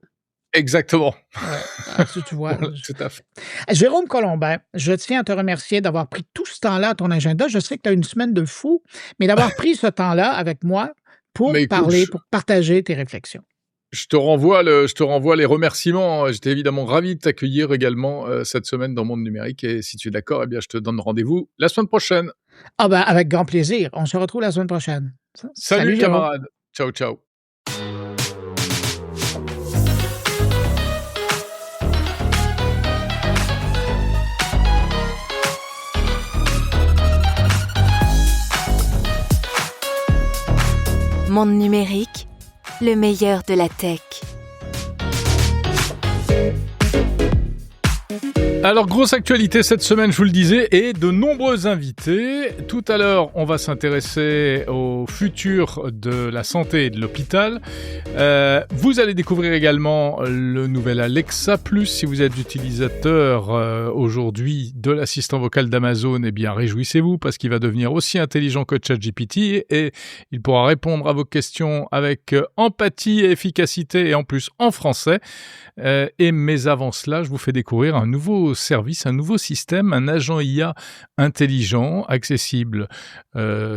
Speaker 2: exactement.
Speaker 7: Ouais, tu vois.
Speaker 2: Voilà, tout à fait.
Speaker 7: Jérôme Colombin, je tiens à te remercier d'avoir pris tout ce temps-là à ton agenda. Je sais que tu as une semaine de fou, mais d'avoir pris ce temps-là avec moi pour
Speaker 2: Mais écoute,
Speaker 7: parler, pour partager tes réflexions.
Speaker 2: je te renvoie les remerciements. J'étais évidemment ravi de t'accueillir également cette semaine dans Monde Numérique. Et si tu es d'accord, je te donne rendez-vous la semaine prochaine.
Speaker 7: Avec grand plaisir. On se retrouve la semaine prochaine.
Speaker 2: Salut
Speaker 7: Jérôme.
Speaker 2: camarades. Ciao, ciao.
Speaker 1: Monde numérique, le meilleur de la tech.
Speaker 2: Alors, grosse actualité cette semaine, je vous le disais, et de nombreux invités. Tout à l'heure, on va s'intéresser au futur de la santé et de l'hôpital. Vous allez découvrir également le nouvel Alexa Plus. Si vous êtes utilisateur aujourd'hui de l'assistant vocal d'Amazon, réjouissez-vous parce qu'il va devenir aussi intelligent que ChatGPT et il pourra répondre à vos questions avec empathie et efficacité et en plus en français. Mais avant cela, je vous fais découvrir un nouveau service, un nouveau système, un agent IA intelligent, accessible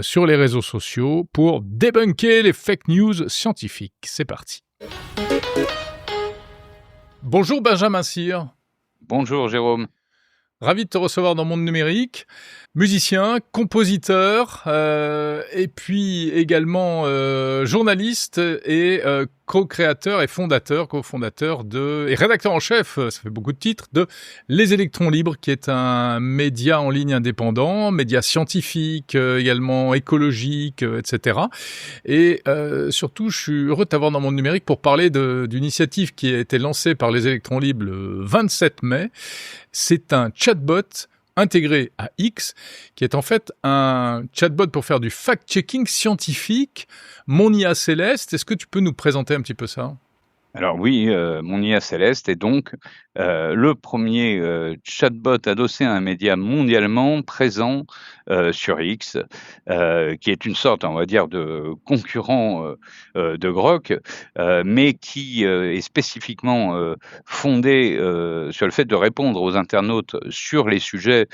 Speaker 2: sur les réseaux sociaux pour débunker les fake news scientifiques. C'est parti. Bonjour Benjamin Cyr.
Speaker 8: Bonjour Jérôme.
Speaker 2: Ravi de te recevoir dans Monde Numérique. Musicien, compositeur et puis également journaliste et co-créateur et cofondateur et rédacteur en chef, ça fait beaucoup de titres, de Les Électrons Libres, qui est un média en ligne indépendant, média scientifique, également écologique, etc. Et surtout, je suis heureux de t'avoir dans Monde Numérique pour parler d'une initiative qui a été lancée par Les Électrons Libres le 27 mai. C'est un chatbot intégré à X, qui est en fait un chatbot pour faire du fact-checking scientifique. Mon IA Céleste, est-ce que tu peux nous présenter un petit peu ça ?
Speaker 8: Alors oui, mon IA Céleste est donc le premier chatbot adossé à un média mondialement présent sur X, qui est une sorte, on va dire, de concurrent de Grok, mais qui est spécifiquement fondé sur le fait de répondre aux internautes sur les sujets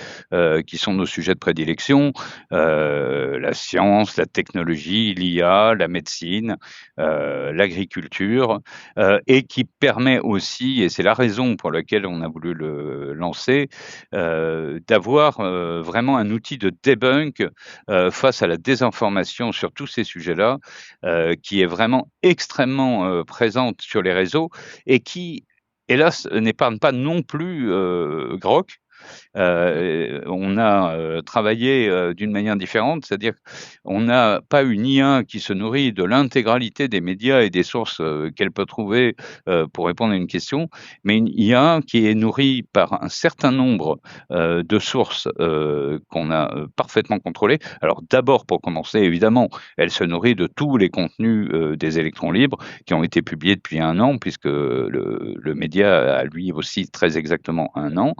Speaker 8: qui sont nos sujets de prédilection, la science, la technologie, l'IA, la médecine, l'agriculture, et qui permet aussi, et c'est la raison pour laquelle on a voulu le lancer, d'avoir vraiment un outil de debunk face à la désinformation sur tous ces sujets-là, qui est vraiment extrêmement présente sur les réseaux et qui, hélas, n'épargne pas non plus Grok. On a travaillé d'une manière différente, c'est-à-dire qu'on n'a pas une IA qui se nourrit de l'intégralité des médias et des sources qu'elle peut trouver pour répondre à une question, mais une IA qui est nourrie par un certain nombre de sources qu'on a parfaitement contrôlées. Alors d'abord, pour commencer, évidemment, elle se nourrit de tous les contenus des électrons libres qui ont été publiés depuis 1 an, puisque le média a lui aussi très exactement 1 an.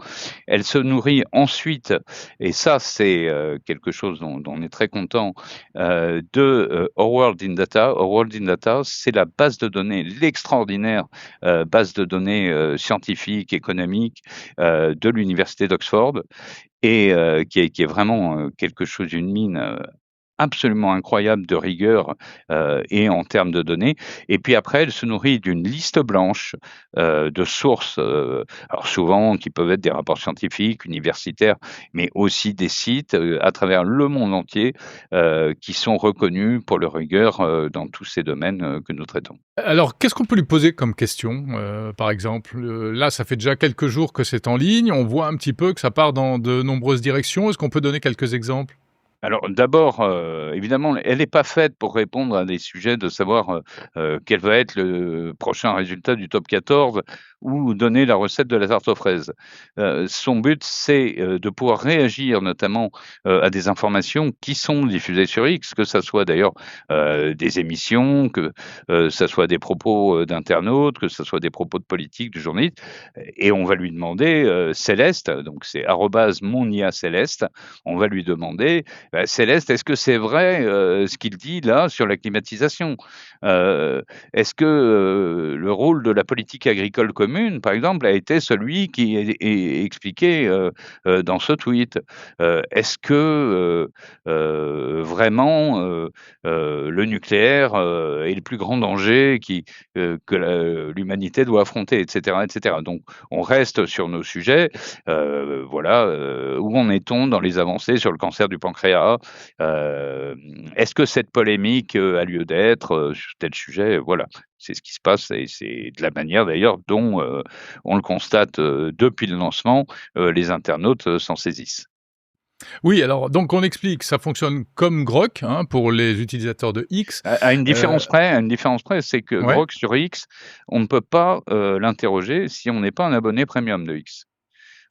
Speaker 8: Elle se nourrit ensuite, et ça c'est quelque chose dont on est très content, de Our World in Data. Our World in Data, c'est la base de données, l'extraordinaire base de données scientifique, économique de l'université d'Oxford, et qui est vraiment quelque chose, une mine absolument incroyable de rigueur et en termes de données. Et puis après, elle se nourrit d'une liste blanche de sources, alors souvent qui peuvent être des rapports scientifiques, universitaires, mais aussi des sites à travers le monde entier qui sont reconnus pour leur rigueur dans tous ces domaines que nous traitons.
Speaker 2: Alors, qu'est-ce qu'on peut lui poser comme question, par exemple ? Là, ça fait déjà quelques jours que c'est en ligne, on voit un petit peu que ça part dans de nombreuses directions. Est-ce qu'on peut donner quelques exemples ?
Speaker 8: Alors d'abord, évidemment, elle n'est pas faite pour répondre à des sujets de savoir quel va être le prochain résultat du top 14 ou donner la recette de la tarte aux fraises. Son but, c'est de pouvoir réagir notamment à des informations qui sont diffusées sur X, que ça soit d'ailleurs des émissions, que ça soit des propos d'internautes, que ça soit des propos de politique, de journalistes. Et on va lui demander, Céleste, donc c'est @moniacéleste, on va lui demander, Céleste, est-ce que c'est vrai ce qu'il dit là sur la climatisation ? Est-ce que le rôle de la politique agricole commune, par exemple, a été celui qui est expliqué dans ce tweet ? Est-ce que vraiment le nucléaire est le plus grand danger que l'humanité doit affronter, etc., etc. Donc, on reste sur nos sujets. Voilà, où en est-on dans les avancées sur le cancer du pancréas ? Est-ce que cette polémique a lieu d'être sur tel sujet ? Voilà, c'est ce qui se passe et c'est de la manière d'ailleurs dont on le constate depuis le lancement, les internautes s'en saisissent.
Speaker 2: Oui, alors donc on explique, ça fonctionne comme Grok pour les utilisateurs de X.
Speaker 8: À une différence près, c'est que
Speaker 2: Ouais.
Speaker 8: Grok sur X, on ne peut pas l'interroger si on n'est pas un abonné premium de X.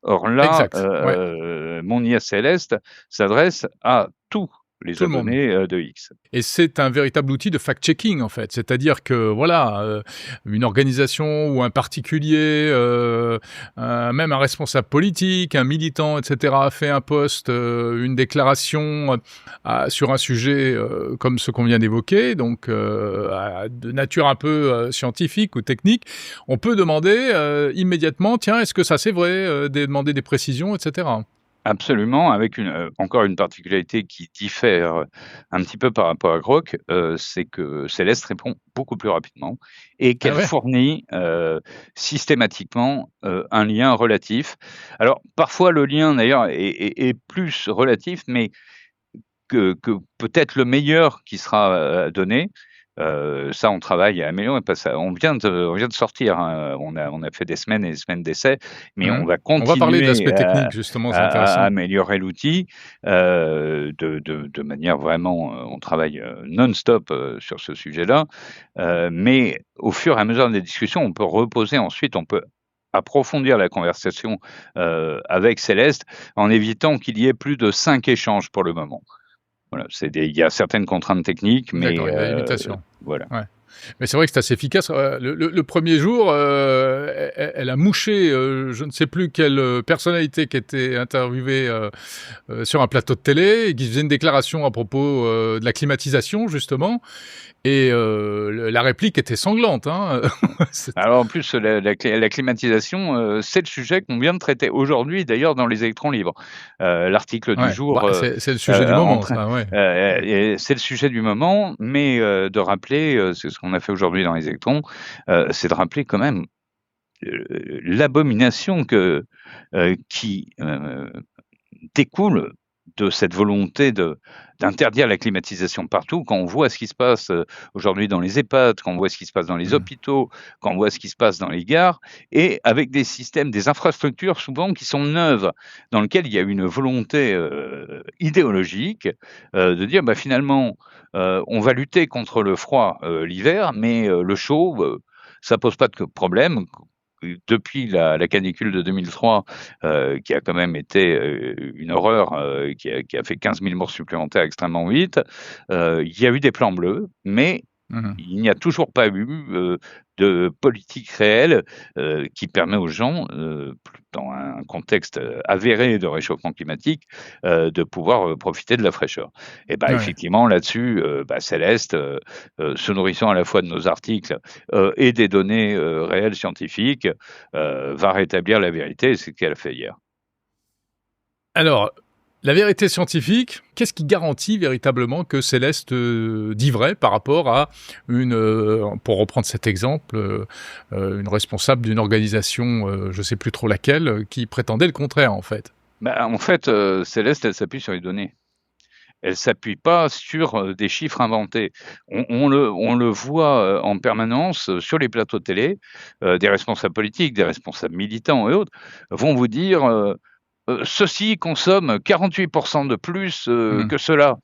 Speaker 8: Or là,
Speaker 2: Exact, ouais.
Speaker 8: mon IA Céleste s'adresse à tous les
Speaker 2: Tout le monde.
Speaker 8: abonnés de X.
Speaker 2: Et c'est un véritable outil de fact-checking, en fait. C'est-à-dire que, voilà, une organisation ou un particulier, même un responsable politique, un militant, etc., a fait un post, une déclaration sur un sujet comme ce qu'on vient d'évoquer, donc de nature un peu scientifique ou technique. On peut demander immédiatement, tiens, est-ce que ça c'est vrai, demander des précisions, etc.
Speaker 8: Absolument, avec encore une particularité qui diffère un petit peu par rapport à Grok, c'est que Céleste répond beaucoup plus rapidement et qu'elle
Speaker 2: Ah ouais.
Speaker 8: fournit systématiquement un lien relatif. Alors parfois le lien d'ailleurs est plus relatif, mais que peut-être le meilleur qui sera donné, Ça, on travaille à améliorer parce qu'on vient de sortir, hein, on a fait des semaines et des semaines d'essais, mais on va
Speaker 2: On va parler de l'aspect
Speaker 8: continuer
Speaker 2: technique, justement, c'est
Speaker 8: à
Speaker 2: intéressant.
Speaker 8: améliorer l'outil de manière vraiment, on travaille non-stop sur ce sujet-là, mais au fur et à mesure des discussions, on peut reposer ensuite, on peut approfondir la conversation avec Céleste en évitant qu'il y ait plus de 5 échanges pour le moment. Voilà, il y a certaines contraintes techniques, mais
Speaker 2: D'accord, il y a des limitations.
Speaker 8: voilà.
Speaker 2: Ouais. Mais c'est vrai que c'est assez efficace. Le premier jour, elle a mouché, je ne sais plus quelle personnalité qui était interviewée sur un plateau de télé et qui faisait une déclaration à propos de la climatisation, justement. Et la réplique était sanglante. Hein.
Speaker 8: Alors en plus, la climatisation, c'est le sujet qu'on vient de traiter aujourd'hui, d'ailleurs, dans les électrons libres. L'article du jour...
Speaker 2: c'est le sujet du moment, ça, ouais.
Speaker 8: C'est le sujet du moment, mais de rappeler, c'est ce qu'on a fait aujourd'hui dans les électrons, c'est de rappeler quand même l'abomination qui découle de cette volonté d'interdire la climatisation partout. Quand on voit ce qui se passe aujourd'hui dans les EHPAD, quand on voit ce qui se passe dans les hôpitaux, quand on voit ce qui se passe dans les gares, et avec des systèmes, des infrastructures souvent qui sont neuves, dans lesquelles il y a une volonté idéologique de dire finalement on va lutter contre le froid l'hiver, mais le chaud, ça pose pas de problème. Depuis la canicule de 2003, qui a quand même été une horreur, qui a fait 15 000 morts supplémentaires extrêmement vite, il y a eu des plans bleus, mais il n'y a toujours pas eu de politique réelle qui permet aux gens, dans un contexte avéré de réchauffement climatique, de pouvoir profiter de la fraîcheur. Et effectivement, là-dessus, Céleste, se nourrissant à la fois de nos articles et des données réelles scientifiques, va rétablir la vérité, c'est ce qu'elle a fait hier.
Speaker 2: Alors, la vérité scientifique, qu'est-ce qui garantit véritablement que Céleste dit vrai par rapport à pour reprendre cet exemple, une responsable d'une organisation, je ne sais plus trop laquelle, qui prétendait le contraire, en fait?
Speaker 8: En fait, Céleste, elle s'appuie sur les données. Elle s'appuie pas sur des chiffres inventés. On le voit en permanence sur les plateaux de télé, des responsables politiques, des responsables militants et autres vont vous dire ceux-ci consomment 48% de plus que ceux-là.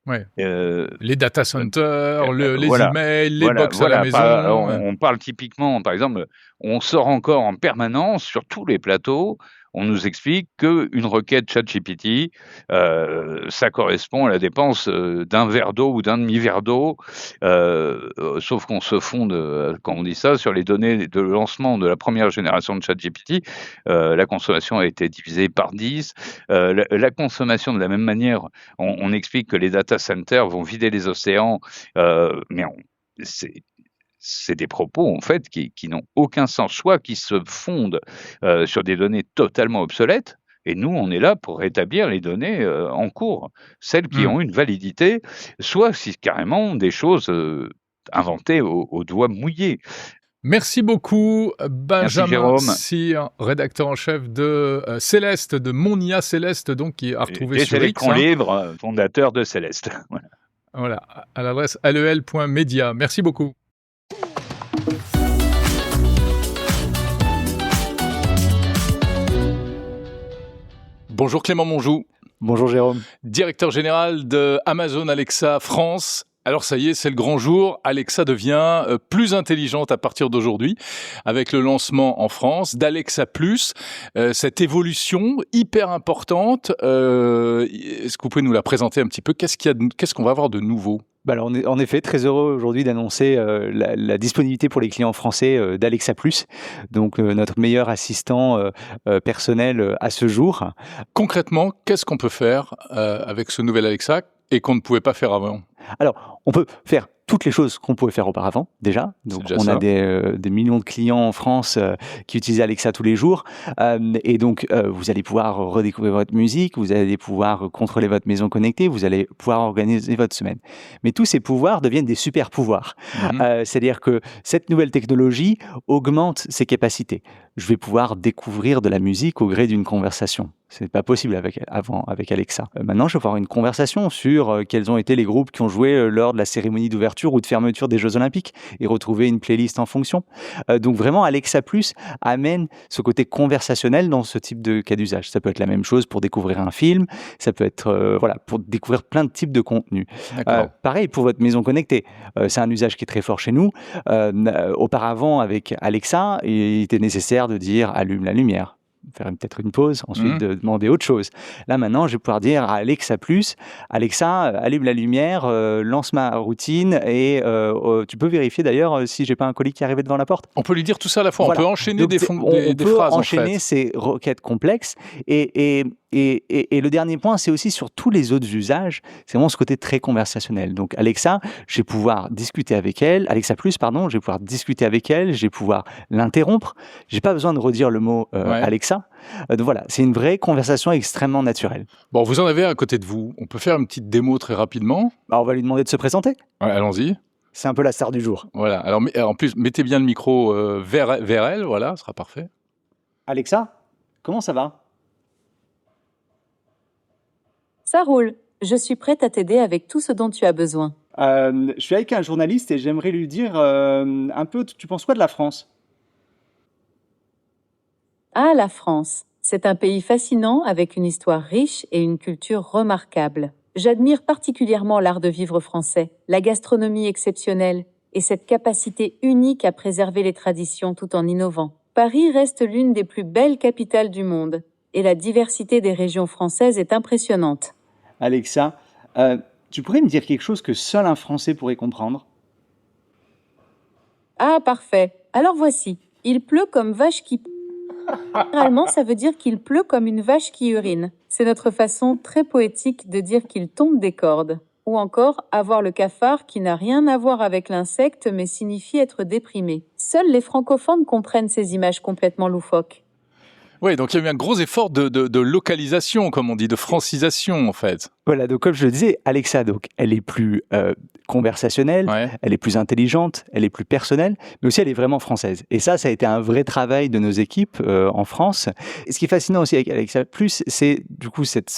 Speaker 2: Ouais. Les data centers, les emails, les box à la maison.
Speaker 8: On parle typiquement, par exemple, on sort encore en permanence sur tous les plateaux. On nous explique qu'une requête ChatGPT, ça correspond à la dépense d'un verre d'eau ou d'un demi-verre d'eau, sauf qu'on se fonde, quand on dit ça, sur les données de lancement de la première génération de ChatGPT. La consommation a été divisée par 10. La consommation, de la même manière, on explique que les data centers vont vider les océans, mais c'est des propos, en fait, qui n'ont aucun sens, soit qui se fondent sur des données totalement obsolètes, et nous, on est là pour rétablir les données en cours, celles qui ont une validité, soit si carrément des choses inventées au doigt mouillé.
Speaker 2: Merci beaucoup, Benjamin
Speaker 8: Merci,
Speaker 2: Cyr, rédacteur en chef de Céleste, de Mon IA Céleste, donc, qui est à retrouver sur X.
Speaker 8: Électrons libres, fondateur de Céleste.
Speaker 2: Voilà, à l'adresse lel.media. Merci beaucoup. Bonjour Clément Monjou.
Speaker 9: Bonjour Jérôme.
Speaker 2: Directeur général de Amazon Alexa France. Alors ça y est, c'est le grand jour. Alexa devient plus intelligente à partir d'aujourd'hui avec le lancement en France d'Alexa Plus. Cette évolution hyper importante, est-ce que vous pouvez nous la présenter un petit peu ? Qu'est-ce qu'on va avoir de nouveau ?
Speaker 9: Alors on est en effet très heureux aujourd'hui d'annoncer la disponibilité pour les clients français d'Alexa Plus, donc notre meilleur assistant personnel à ce jour.
Speaker 2: Concrètement, qu'est-ce qu'on peut faire avec ce nouvel Alexa et qu'on ne pouvait pas faire avant ?
Speaker 9: Alors, on peut faire toutes les choses qu'on pouvait faire auparavant, déjà. Donc, on a des millions de clients en France qui utilisent Alexa tous les jours. Et donc, vous allez pouvoir redécouvrir votre musique, vous allez pouvoir contrôler votre maison connectée, vous allez pouvoir organiser votre semaine. Mais tous ces pouvoirs deviennent des super pouvoirs. C'est-à-dire que cette nouvelle technologie augmente ses capacités. Je vais pouvoir découvrir de la musique au gré d'une conversation. Ce n'est pas possible avec Alexa. Maintenant, je vais avoir une conversation sur quels ont été les groupes qui ont joué lors de la cérémonie d'ouverture d'ouverture ou de fermeture des Jeux Olympiques et retrouver une playlist en fonction. Donc vraiment, Alexa Plus amène ce côté conversationnel dans ce type de cas d'usage. Ça peut être la même chose pour découvrir un film, ça peut être pour découvrir plein de types de contenus. Pareil pour votre maison connectée, c'est un usage qui est très fort chez nous. Auparavant, avec Alexa, il était nécessaire de dire « allume la lumière ». Faire peut-être une pause, ensuite de demander autre chose. Là, maintenant, je vais pouvoir dire à Alexa Plus, Alexa, allume la lumière, lance ma routine et tu peux vérifier d'ailleurs si j'ai pas un colis qui est arrivé devant la porte.
Speaker 2: On peut lui dire tout ça à la fois.
Speaker 9: Voilà.
Speaker 2: On peut enchaîner
Speaker 9: Donc,
Speaker 2: des phrases.
Speaker 9: On peut enchaîner ces requêtes complexes et le dernier point, c'est aussi sur tous les autres usages, c'est vraiment ce côté très conversationnel. Donc Alexa, je vais pouvoir discuter avec elle, Alexa Plus, pardon, je vais pouvoir discuter avec elle, je vais pouvoir l'interrompre, j'ai pas besoin de redire le mot Alexa. Donc voilà, c'est une vraie conversation extrêmement naturelle.
Speaker 2: Bon, vous en avez à côté de vous, on peut faire une petite démo très rapidement.
Speaker 9: On va lui demander de se présenter.
Speaker 2: Ouais, allons-y.
Speaker 9: C'est un peu la star du jour.
Speaker 2: Voilà, alors en plus, mettez bien le micro vers elle, voilà, ce sera parfait.
Speaker 9: Alexa, comment ça va ?
Speaker 10: Ça roule. Je suis prête à t'aider avec tout ce dont tu as besoin.
Speaker 9: Je suis avec un journaliste et j'aimerais lui dire un peu, tu penses quoi de la France ?
Speaker 10: Ah, la France. C'est un pays fascinant avec une histoire riche et une culture remarquable. J'admire particulièrement l'art de vivre français, la gastronomie exceptionnelle et cette capacité unique à préserver les traditions tout en innovant. Paris reste l'une des plus belles capitales du monde et la diversité des régions françaises est impressionnante.
Speaker 9: Alexa, tu pourrais me dire quelque chose que seul un Français pourrait comprendre ?
Speaker 10: Ah, parfait. Alors voici. Il pleut comme vache qui... Généralement, ça veut dire qu'il pleut comme une vache qui urine. C'est notre façon très poétique de dire qu'il tombe des cordes. Ou encore, avoir le cafard qui n'a rien à voir avec l'insecte mais signifie être déprimé. Seuls les francophones comprennent ces images complètement loufoques.
Speaker 2: Oui, donc il y a eu un gros effort de localisation, comme on dit, de francisation en fait.
Speaker 9: Voilà, donc comme je le disais, Alexa, donc, elle est plus conversationnelle, elle est plus intelligente, elle est plus personnelle, mais aussi elle est vraiment française. Et ça a été un vrai travail de nos équipes en France. Et ce qui est fascinant aussi avec Alexa Plus, c'est du coup cette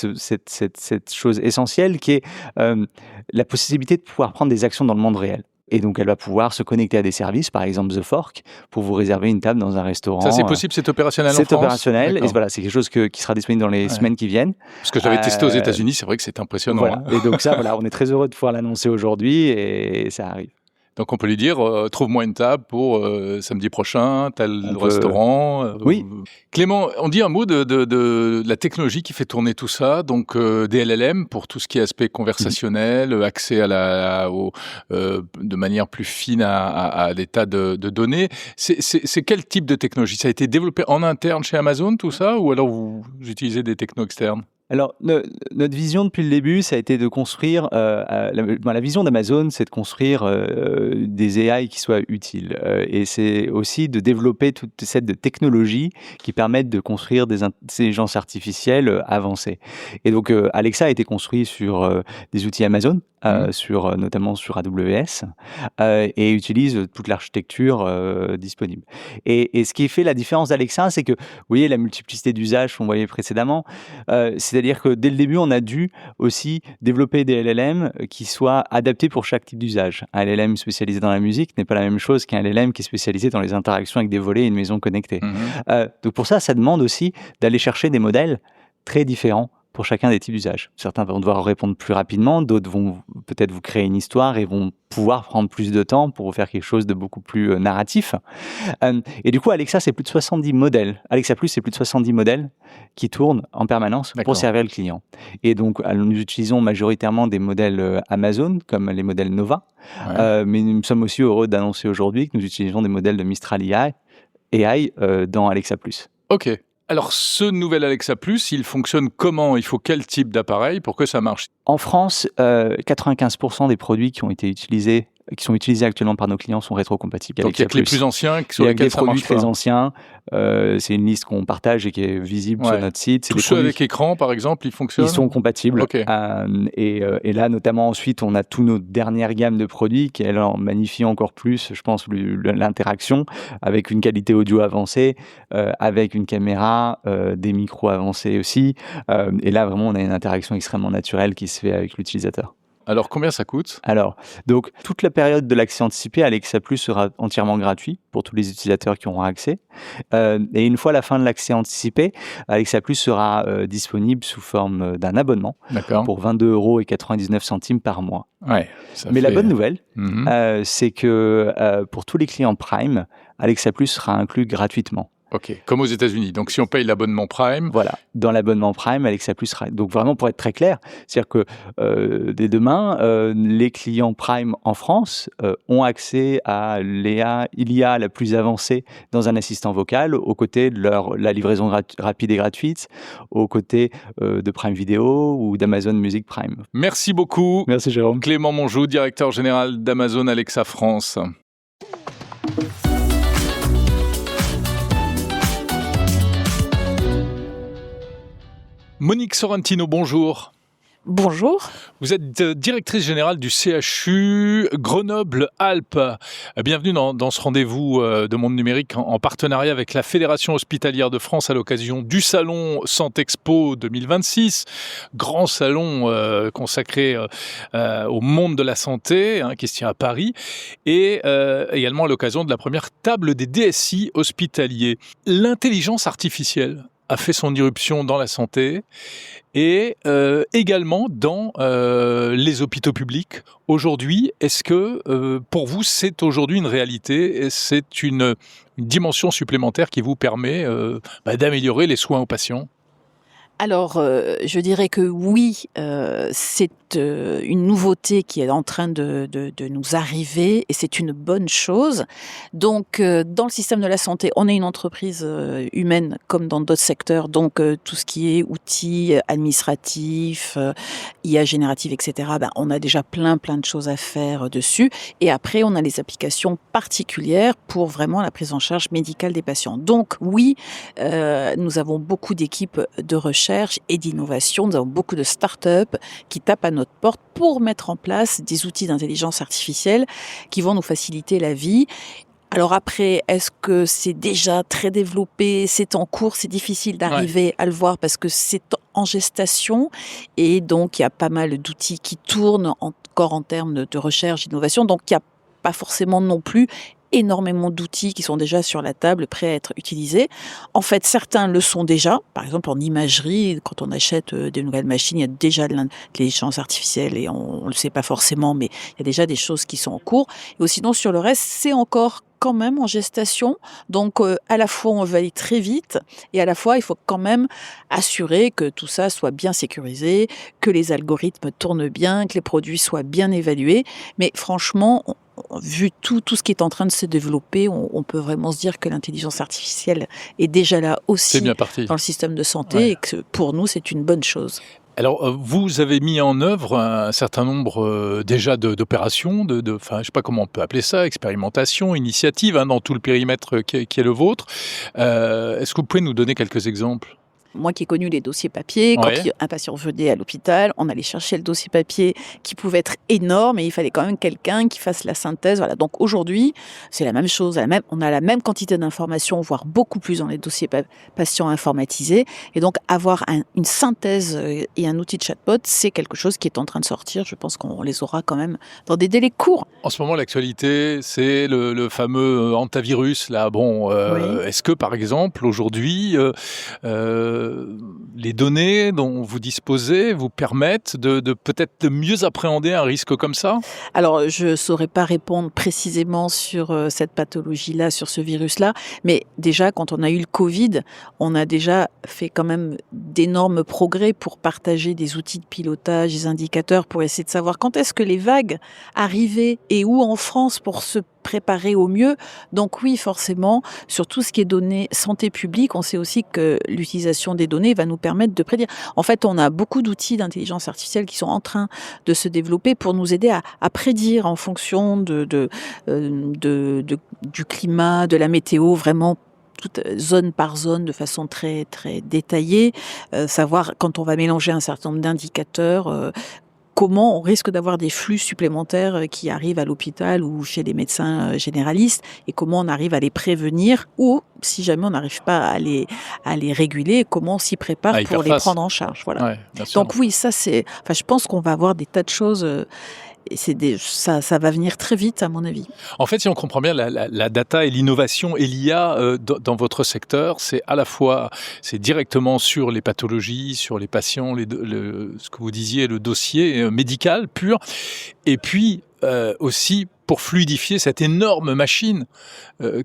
Speaker 9: chose essentielle qui est la possibilité de pouvoir prendre des actions dans le monde réel. Et donc, elle va pouvoir se connecter à des services, par exemple The Fork, pour vous réserver une table dans un restaurant.
Speaker 2: Ça, c'est possible, c'est opérationnel en France ?
Speaker 9: C'est opérationnel, et voilà, c'est quelque chose qui sera disponible dans les semaines qui viennent.
Speaker 2: Parce que j'avais testé aux États-Unis, c'est vrai que c'est impressionnant.
Speaker 9: Voilà. Et donc ça, voilà, on est très heureux de pouvoir l'annoncer aujourd'hui, et ça arrive.
Speaker 2: Donc on peut lui dire, trouve-moi une table pour samedi prochain, tel restaurant.
Speaker 9: Oui.
Speaker 2: Clément, on dit un mot de la technologie qui fait tourner tout ça, donc des LLM pour tout ce qui est aspect conversationnel, accès de manière plus fine à des tas de données. C'est quel type de technologie ? Ça a été développé en interne chez Amazon, tout ça, ou alors vous utilisez des technos externes ?
Speaker 9: Alors, notre vision depuis le début, ça a été de construire, la vision d'Amazon, c'est de construire des AI qui soient utiles. Et c'est aussi de développer toute cette de technologies qui permettent de construire des intelligences artificielles avancées. Et donc, Alexa a été construit sur des outils Amazon, notamment sur AWS, et utilise toute l'architecture disponible. Et ce qui fait la différence d'Alexa, c'est que, vous voyez, la multiplicité d'usages qu'on voyait précédemment, c'est-à-dire que dès le début, on a dû aussi développer des LLM qui soient adaptés pour chaque type d'usage. Un LLM spécialisé dans la musique n'est pas la même chose qu'un LLM qui est spécialisé dans les interactions avec des volets et une maison connectée. Donc pour ça demande aussi d'aller chercher des modèles très différents pour chacun des types d'usages. Certains vont devoir répondre plus rapidement, d'autres vont peut-être vous créer une histoire et vont pouvoir prendre plus de temps pour vous faire quelque chose de beaucoup plus narratif. Et du coup, Alexa, c'est plus de 70 modèles. Alexa Plus, c'est plus de 70 modèles qui tournent en permanence pour servir le client. Et donc, nous utilisons majoritairement des modèles Amazon, comme les modèles Nova. Mais nous sommes aussi heureux d'annoncer aujourd'hui que nous utilisons des modèles de Mistral AI dans Alexa Plus.
Speaker 2: Ok. Alors, ce nouvel Alexa Plus, il fonctionne comment ? Il faut quel type d'appareil pour que ça marche ?
Speaker 9: En France, 95% des produits qui sont utilisés actuellement par nos clients sont rétrocompatibles.
Speaker 2: Donc, il y a que les plus anciens sur lesquels ça marche pas.
Speaker 9: Il y a des produits très anciens. C'est une liste qu'on partage et qui est visible sur notre site.
Speaker 2: Tous ceux avec écran, par exemple, ils fonctionnent ?
Speaker 9: Ils sont compatibles.
Speaker 2: Okay.
Speaker 9: Et là, notamment, ensuite, on a toutes nos dernières gammes de produits qui, elles, en magnifient encore plus, je pense, l'interaction, avec une qualité audio avancée, avec une caméra, des micros avancés aussi. Et là, vraiment, on a une interaction extrêmement naturelle qui se fait avec l'utilisateur.
Speaker 2: Alors, combien ça coûte ?
Speaker 9: Alors, donc, toute la période de l'accès anticipé, Alexa Plus sera entièrement gratuit pour tous les utilisateurs qui auront accès. Et une fois la fin de l'accès anticipé, Alexa Plus sera disponible sous forme d'un abonnement pour 22,99 € par mois.
Speaker 2: Ouais,
Speaker 9: Mais la bonne nouvelle, c'est que pour tous les clients Prime, Alexa Plus sera inclus gratuitement.
Speaker 2: Ok, comme aux États-Unis. Donc, si on paye l'abonnement Prime...
Speaker 9: Voilà, dans l'abonnement Prime, Alexa Plus sera... Donc, vraiment, pour être très clair, c'est-à-dire que dès demain, les clients Prime en France ont accès à l'IA la plus avancée dans un assistant vocal, aux côtés de la livraison rapide et gratuite, aux côtés de Prime Video ou d'Amazon Music Prime.
Speaker 2: Merci beaucoup.
Speaker 9: Merci, Jérôme.
Speaker 2: Clément Monjou, directeur général d'Amazon Alexa France. Monique Sorrentino, bonjour.
Speaker 11: Bonjour.
Speaker 2: Vous êtes directrice générale du CHU Grenoble-Alpes. Bienvenue dans ce rendez-vous de Monde Numérique en partenariat avec la Fédération Hospitalière de France à l'occasion du salon Santexpo 2026, grand salon consacré au monde de la santé qui se tient à Paris, et également à l'occasion de la première table des DSI hospitaliers. L'intelligence artificielle a fait son irruption dans la santé et également dans les hôpitaux publics. Aujourd'hui, est-ce que pour vous, c'est aujourd'hui une réalité et c'est une dimension supplémentaire qui vous permet d'améliorer les soins aux patients ?
Speaker 11: Alors, je dirais que oui, c'est une nouveauté qui est en train de nous arriver et c'est une bonne chose. Donc, dans le système de la santé, on est une entreprise humaine comme dans d'autres secteurs. Donc, tout ce qui est outils administratifs, IA générative, etc., on a déjà plein de choses à faire dessus. Et après, on a les applications particulières pour vraiment la prise en charge médicale des patients. Donc, oui, nous avons beaucoup d'équipes de recherche et d'innovation. Nous avons beaucoup de start-up qui tapent à notre porte pour mettre en place des outils d'intelligence artificielle qui vont nous faciliter la vie. Alors après, est-ce que c'est déjà très développé, c'est en cours, c'est difficile d'arriver à le voir parce que c'est en gestation et donc il y a pas mal d'outils qui tournent encore en termes de recherche, d'innovation. Donc il n'y a pas forcément non plus énormément d'outils qui sont déjà sur la table, prêts à être utilisés. En fait, certains le sont déjà. Par exemple, en imagerie, quand on achète des nouvelles machines, il y a déjà de l'intelligence artificielle et on le sait pas forcément, mais il y a déjà des choses qui sont en cours. Et sinon, sur le reste, c'est encore quand même en gestation. Donc, à la fois, on va aller très vite et à la fois, il faut quand même assurer que tout ça soit bien sécurisé, que les algorithmes tournent bien, que les produits soient bien évalués. Mais franchement, vu tout ce qui est en train de se développer, on peut vraiment se dire que l'intelligence artificielle est déjà là aussi dans le système de santé et que pour nous, c'est une bonne chose.
Speaker 2: Alors, vous avez mis en œuvre un certain nombre déjà d'opérations, je sais pas comment on peut appeler ça, expérimentation, initiative, dans tout le périmètre qui est le vôtre. Est-ce que vous pouvez nous donner quelques exemples ?
Speaker 11: Moi qui ai connu les dossiers papier, quand un patient venait à l'hôpital, on allait chercher le dossier papier qui pouvait être énorme et il fallait quand même quelqu'un qui fasse la synthèse. Voilà. Donc aujourd'hui, c'est la même chose. On a la même quantité d'informations, voire beaucoup plus dans les dossiers patients informatisés. Et donc avoir une synthèse et un outil de chatbot, c'est quelque chose qui est en train de sortir. Je pense qu'on les aura quand même dans des délais courts.
Speaker 2: En ce moment, l'actualité, c'est le fameux antivirus. Là, est-ce que par exemple, aujourd'hui, les données dont vous disposez vous permettent de peut-être de mieux appréhender un risque comme ça ?
Speaker 11: Alors, je ne saurais pas répondre précisément sur cette pathologie-là, sur ce virus-là, mais déjà, quand on a eu le Covid, on a déjà fait quand même d'énormes progrès pour partager des outils de pilotage, des indicateurs, pour essayer de savoir quand est-ce que les vagues arrivaient et où en France pour se préparer au mieux. Donc oui, forcément, sur tout ce qui est données santé publique, on sait aussi que l'utilisation des données va nous permettre de prédire. En fait, on a beaucoup d'outils d'intelligence artificielle qui sont en train de se développer pour nous aider à prédire en fonction du climat, de la météo, vraiment toute zone par zone de façon très très détaillée, savoir quand on va mélanger un certain nombre d'indicateurs, comment on risque d'avoir des flux supplémentaires qui arrivent à l'hôpital ou chez les médecins généralistes et comment on arrive à les prévenir ou si jamais on n'arrive pas à les réguler, comment on s'y prépare pour les prendre en charge. Voilà.
Speaker 2: Ouais, bien sûr.
Speaker 11: Donc oui, ça c'est. Enfin, je pense qu'on va avoir des tas de choses. Et ça va venir très vite, à mon avis.
Speaker 2: En fait, si on comprend bien, la data et l'innovation et l'IA dans votre secteur, c'est à la fois, c'est directement sur les pathologies, sur les patients, ce que vous disiez, le dossier médical pur, et puis aussi pour fluidifier cette énorme machine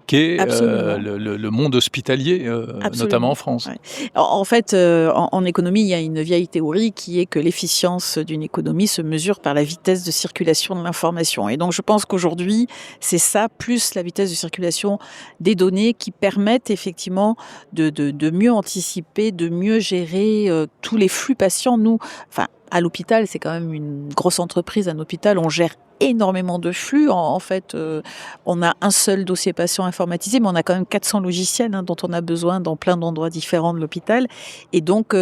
Speaker 2: qu'est le monde hospitalier, notamment en France.
Speaker 11: Ouais. En fait, en économie, il y a une vieille théorie qui est que l'efficience d'une économie se mesure par la vitesse de circulation de l'information. Et donc, je pense qu'aujourd'hui, c'est ça, plus la vitesse de circulation des données qui permettent effectivement de mieux anticiper, de mieux gérer tous les flux patients. Nous, à l'hôpital, c'est quand même une grosse entreprise. Un hôpital, on gère énormément de flux. En fait, on a un seul dossier patient informatisé, mais on a quand même 400 logiciels dont on a besoin dans plein d'endroits différents de l'hôpital. Et donc,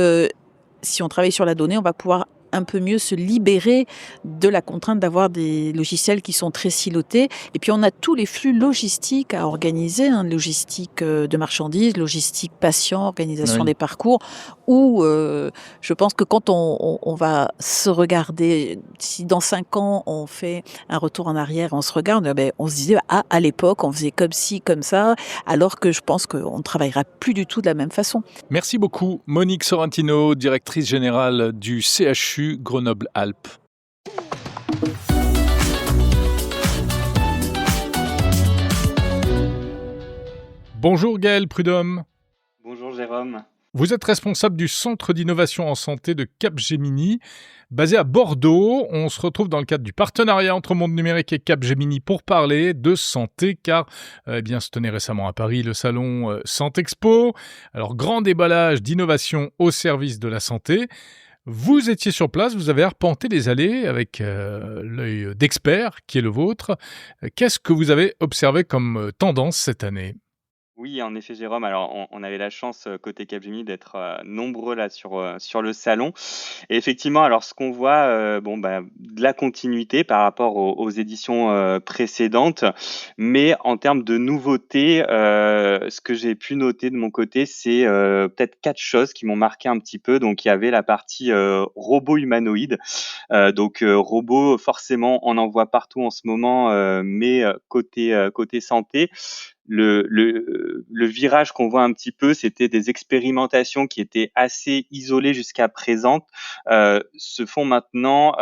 Speaker 11: si on travaille sur la donnée, on va pouvoir un peu mieux se libérer de la contrainte d'avoir des logiciels qui sont très silotés. Et puis, on a tous les flux logistiques à organiser, logistique de marchandises, logistique patient, organisation des parcours, où je pense que quand on va se regarder, si dans 5 ans, on fait un retour en arrière, on se regarde, on se disait, à l'époque, on faisait comme ci, comme ça, alors que je pense qu'on ne travaillera plus du tout de la même façon.
Speaker 2: Merci beaucoup, Monique Sorrentino, directrice générale du CHU Grenoble-Alpes. Bonjour Gaël Prudhomme.
Speaker 12: Bonjour Jérôme.
Speaker 2: Vous êtes responsable du Centre d'innovation en santé de Capgemini, basé à Bordeaux. On se retrouve dans le cadre du partenariat entre Monde Numérique et Capgemini pour parler de santé, car se tenait récemment à Paris le salon Santexpo. Alors, grand déballage d'innovation au service de la santé. Vous étiez sur place, vous avez arpenté les allées avec l'œil d'expert qui est le vôtre. Qu'est-ce que vous avez observé comme tendance cette année ?
Speaker 12: Oui, en effet, Jérôme. Alors, on avait la chance, côté Capgemini, d'être nombreux là sur le salon. Et effectivement, alors ce qu'on voit, de la continuité par rapport aux éditions précédentes, mais en termes de nouveautés, ce que j'ai pu noter de mon côté, c'est peut-être 4 choses qui m'ont marqué un petit peu. Donc, il y avait la partie robot humanoïde. Robot, forcément, on en voit partout en ce moment, mais côté santé. Le virage qu'on voit un petit peu, c'était des expérimentations qui étaient assez isolées jusqu'à présent, se font maintenant,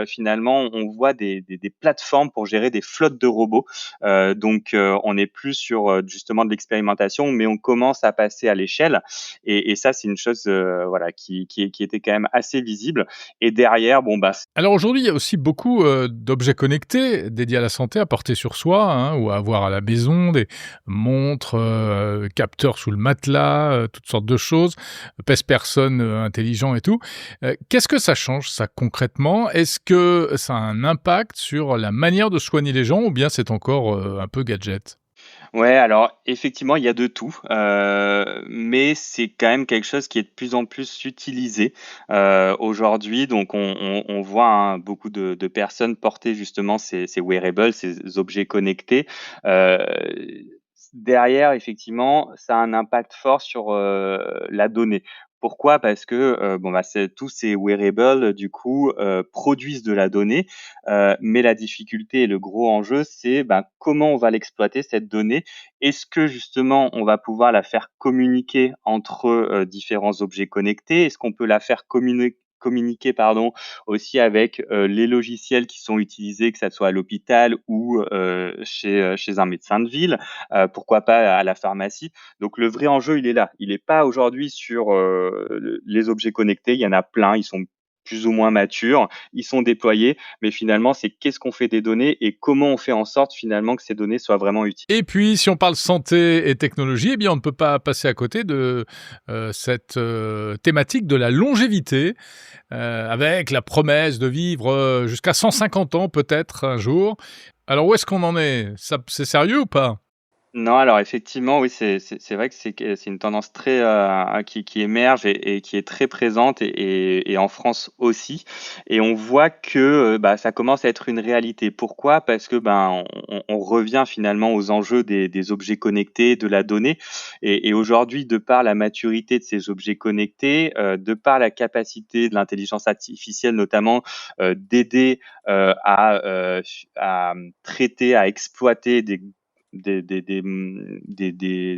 Speaker 12: finalement, on voit des plateformes pour gérer des flottes de robots. On n'est plus sur justement de l'expérimentation, mais on commence à passer à l'échelle. Et ça, c'est une chose qui était quand même assez visible. Et derrière,
Speaker 2: Alors aujourd'hui, il y a aussi beaucoup d'objets connectés dédiés à la santé à porter sur soi ou à avoir à la maison, des montres, capteurs sous le matelas, toutes sortes de choses, pèse-personne intelligent et tout. Qu'est-ce que ça change, ça, concrètement ? Est-ce que ça a un impact sur la manière de soigner les gens ou bien c'est encore un peu gadget ?
Speaker 12: Ouais, alors effectivement, il y a de tout, mais c'est quand même quelque chose qui est de plus en plus utilisé aujourd'hui. Donc, on voit beaucoup de personnes porter justement ces wearables, ces objets connectés. Derrière, effectivement, ça a un impact fort sur la donnée. Pourquoi ? Parce que tous ces wearables, du coup, produisent de la donnée, mais la difficulté et le gros enjeu, c'est comment on va l'exploiter, cette donnée. Est-ce que, justement, on va pouvoir la faire communiquer entre différents objets connectés ? Est-ce qu'on peut la faire communiquer aussi avec les logiciels qui sont utilisés, que ça soit à l'hôpital ou chez un médecin de ville, pourquoi pas à la pharmacie. Donc le vrai enjeu, il est là. Il n'est pas aujourd'hui sur les objets connectés. Il y en a plein, ils sont plus ou moins matures, ils sont déployés, mais finalement, c'est qu'est-ce qu'on fait des données et comment on fait en sorte finalement que ces données soient vraiment utiles.
Speaker 2: Et puis, si on parle santé et technologie, on ne peut pas passer à côté de cette thématique de la longévité, avec la promesse de vivre jusqu'à 150 ans peut-être un jour. Alors, où est-ce qu'on en est ? Ça, c'est sérieux ou pas ?
Speaker 12: Non, alors effectivement, oui, c'est vrai que c'est une tendance très qui émerge et qui est très présente et en France aussi. Et on voit que ça commence à être une réalité. Pourquoi? Parce que on revient finalement aux enjeux des objets connectés, de la donnée. Et aujourd'hui, de par la maturité de ces objets connectés, de par la capacité de l'intelligence artificielle notamment d'aider à traiter, à exploiter des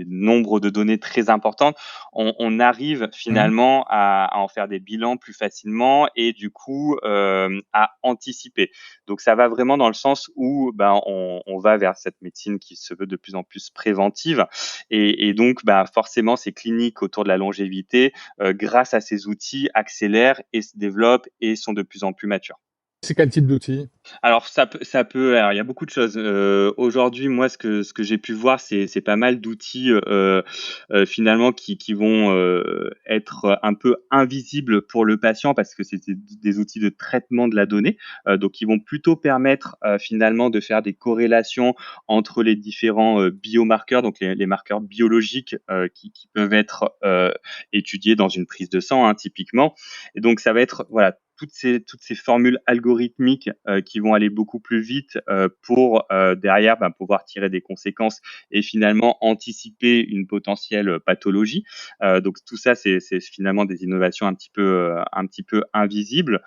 Speaker 12: nombres de données très importantes, on arrive finalement à en faire des bilans plus facilement et du coup à anticiper. Donc ça va vraiment dans le sens où on va vers cette médecine qui se veut de plus en plus préventive et donc forcément ces cliniques autour de la longévité grâce à ces outils accélèrent et se développent et sont de plus en plus matures.
Speaker 2: C'est quel type d'outil? Alors
Speaker 12: alors il y a beaucoup de choses. Aujourd'hui, moi, ce que j'ai pu voir, c'est pas mal d'outils finalement qui vont être un peu invisibles pour le patient parce que c'est des outils de traitement de la donnée, donc qui vont plutôt permettre finalement de faire des corrélations entre les différents biomarqueurs, donc les marqueurs biologiques qui peuvent être étudiés dans une prise de sang, typiquement. Et donc ça va être toutes ces formules algorithmiques qui vont aller beaucoup plus vite pour derrière pouvoir tirer des conséquences et finalement anticiper une potentielle pathologie. Donc tout ça, c'est finalement des innovations un petit peu invisibles.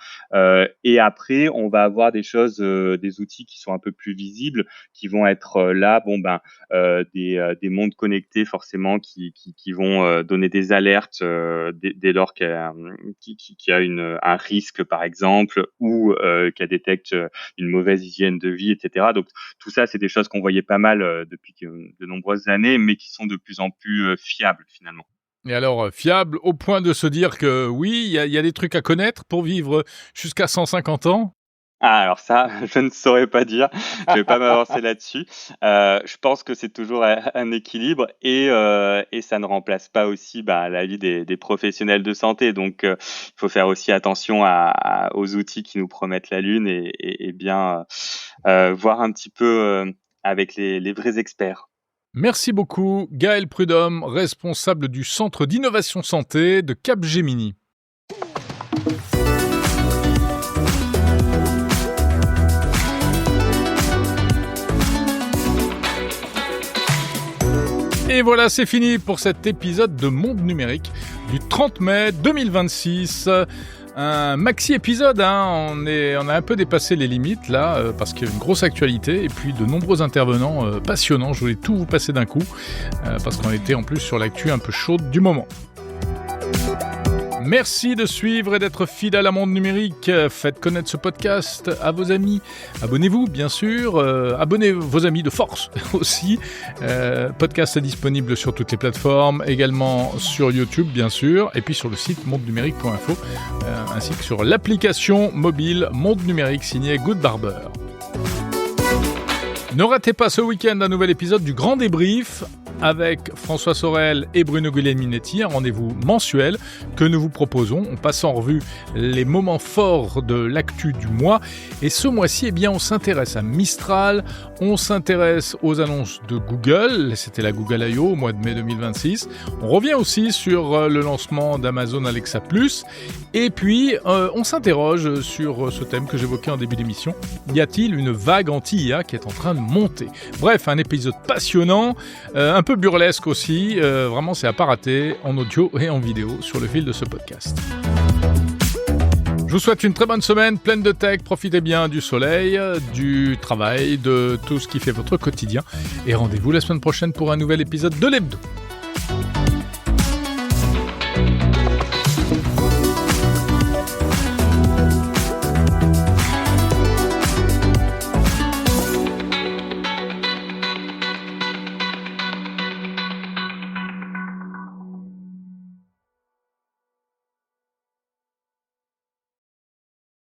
Speaker 12: Et après, on va avoir des choses, des outils qui sont un peu plus visibles, qui vont être là, des montres connectées forcément qui vont donner des alertes dès lors qu'il y a un risque par exemple, ou qu'elle détecte une mauvaise hygiène de vie, etc. Donc tout ça, c'est des choses qu'on voyait pas mal depuis de nombreuses années, mais qui sont de plus en plus fiables finalement.
Speaker 2: Et alors, fiables au point de se dire que oui, il y a des trucs à connaître pour vivre jusqu'à 150 ans?
Speaker 12: Ah, alors ça, je ne saurais pas dire. Je vais pas m'avancer là-dessus. Je pense que c'est toujours un équilibre et ça ne remplace pas aussi l'avis des professionnels de santé. Donc, il faut faire aussi attention aux outils qui nous promettent la lune et bien voir un petit peu avec les vrais experts.
Speaker 2: Merci beaucoup, Gaël Prudhomme, responsable du Centre d'innovation santé de Capgemini. Et voilà, c'est fini pour cet épisode de Monde Numérique du 30 mai 2026. Un maxi-épisode, on a un peu dépassé les limites là, parce qu'il y a une grosse actualité et puis de nombreux intervenants passionnants. Je voulais tout vous passer d'un coup, parce qu'on était en plus sur l'actu un peu chaude du moment. Merci de suivre et d'être fidèle à Monde Numérique. Faites connaître ce podcast à vos amis. Abonnez-vous, bien sûr. Abonnez vos amis de force aussi. Podcast est disponible sur toutes les plateformes, également sur YouTube, bien sûr, et puis sur le site mondenumérique.info, ainsi que sur l'application mobile Monde Numérique signée Good Barber. Ne ratez pas ce week-end un nouvel épisode du Grand Débrief avec François Sorel et Bruno Guglielminetti, un rendez-vous mensuel que nous vous proposons. On passe en revue les moments forts de l'actu du mois. Et ce mois-ci, on s'intéresse à Mistral, on s'intéresse aux annonces de Google, c'était la Google I.O. au mois de mai 2026. On revient aussi sur le lancement d'Amazon Alexa+. Et puis, on s'interroge sur ce thème que j'évoquais en début d'émission. Y a-t-il une vague anti-IA qui est en train de monter? Bref, un épisode passionnant, un peu burlesque aussi, vraiment c'est à pas rater en audio et en vidéo sur le fil de ce podcast. Je vous souhaite une très bonne semaine, pleine de tech, profitez bien du soleil, du travail, de tout ce qui fait votre quotidien et rendez-vous la semaine prochaine pour un nouvel épisode de l'Hebdo.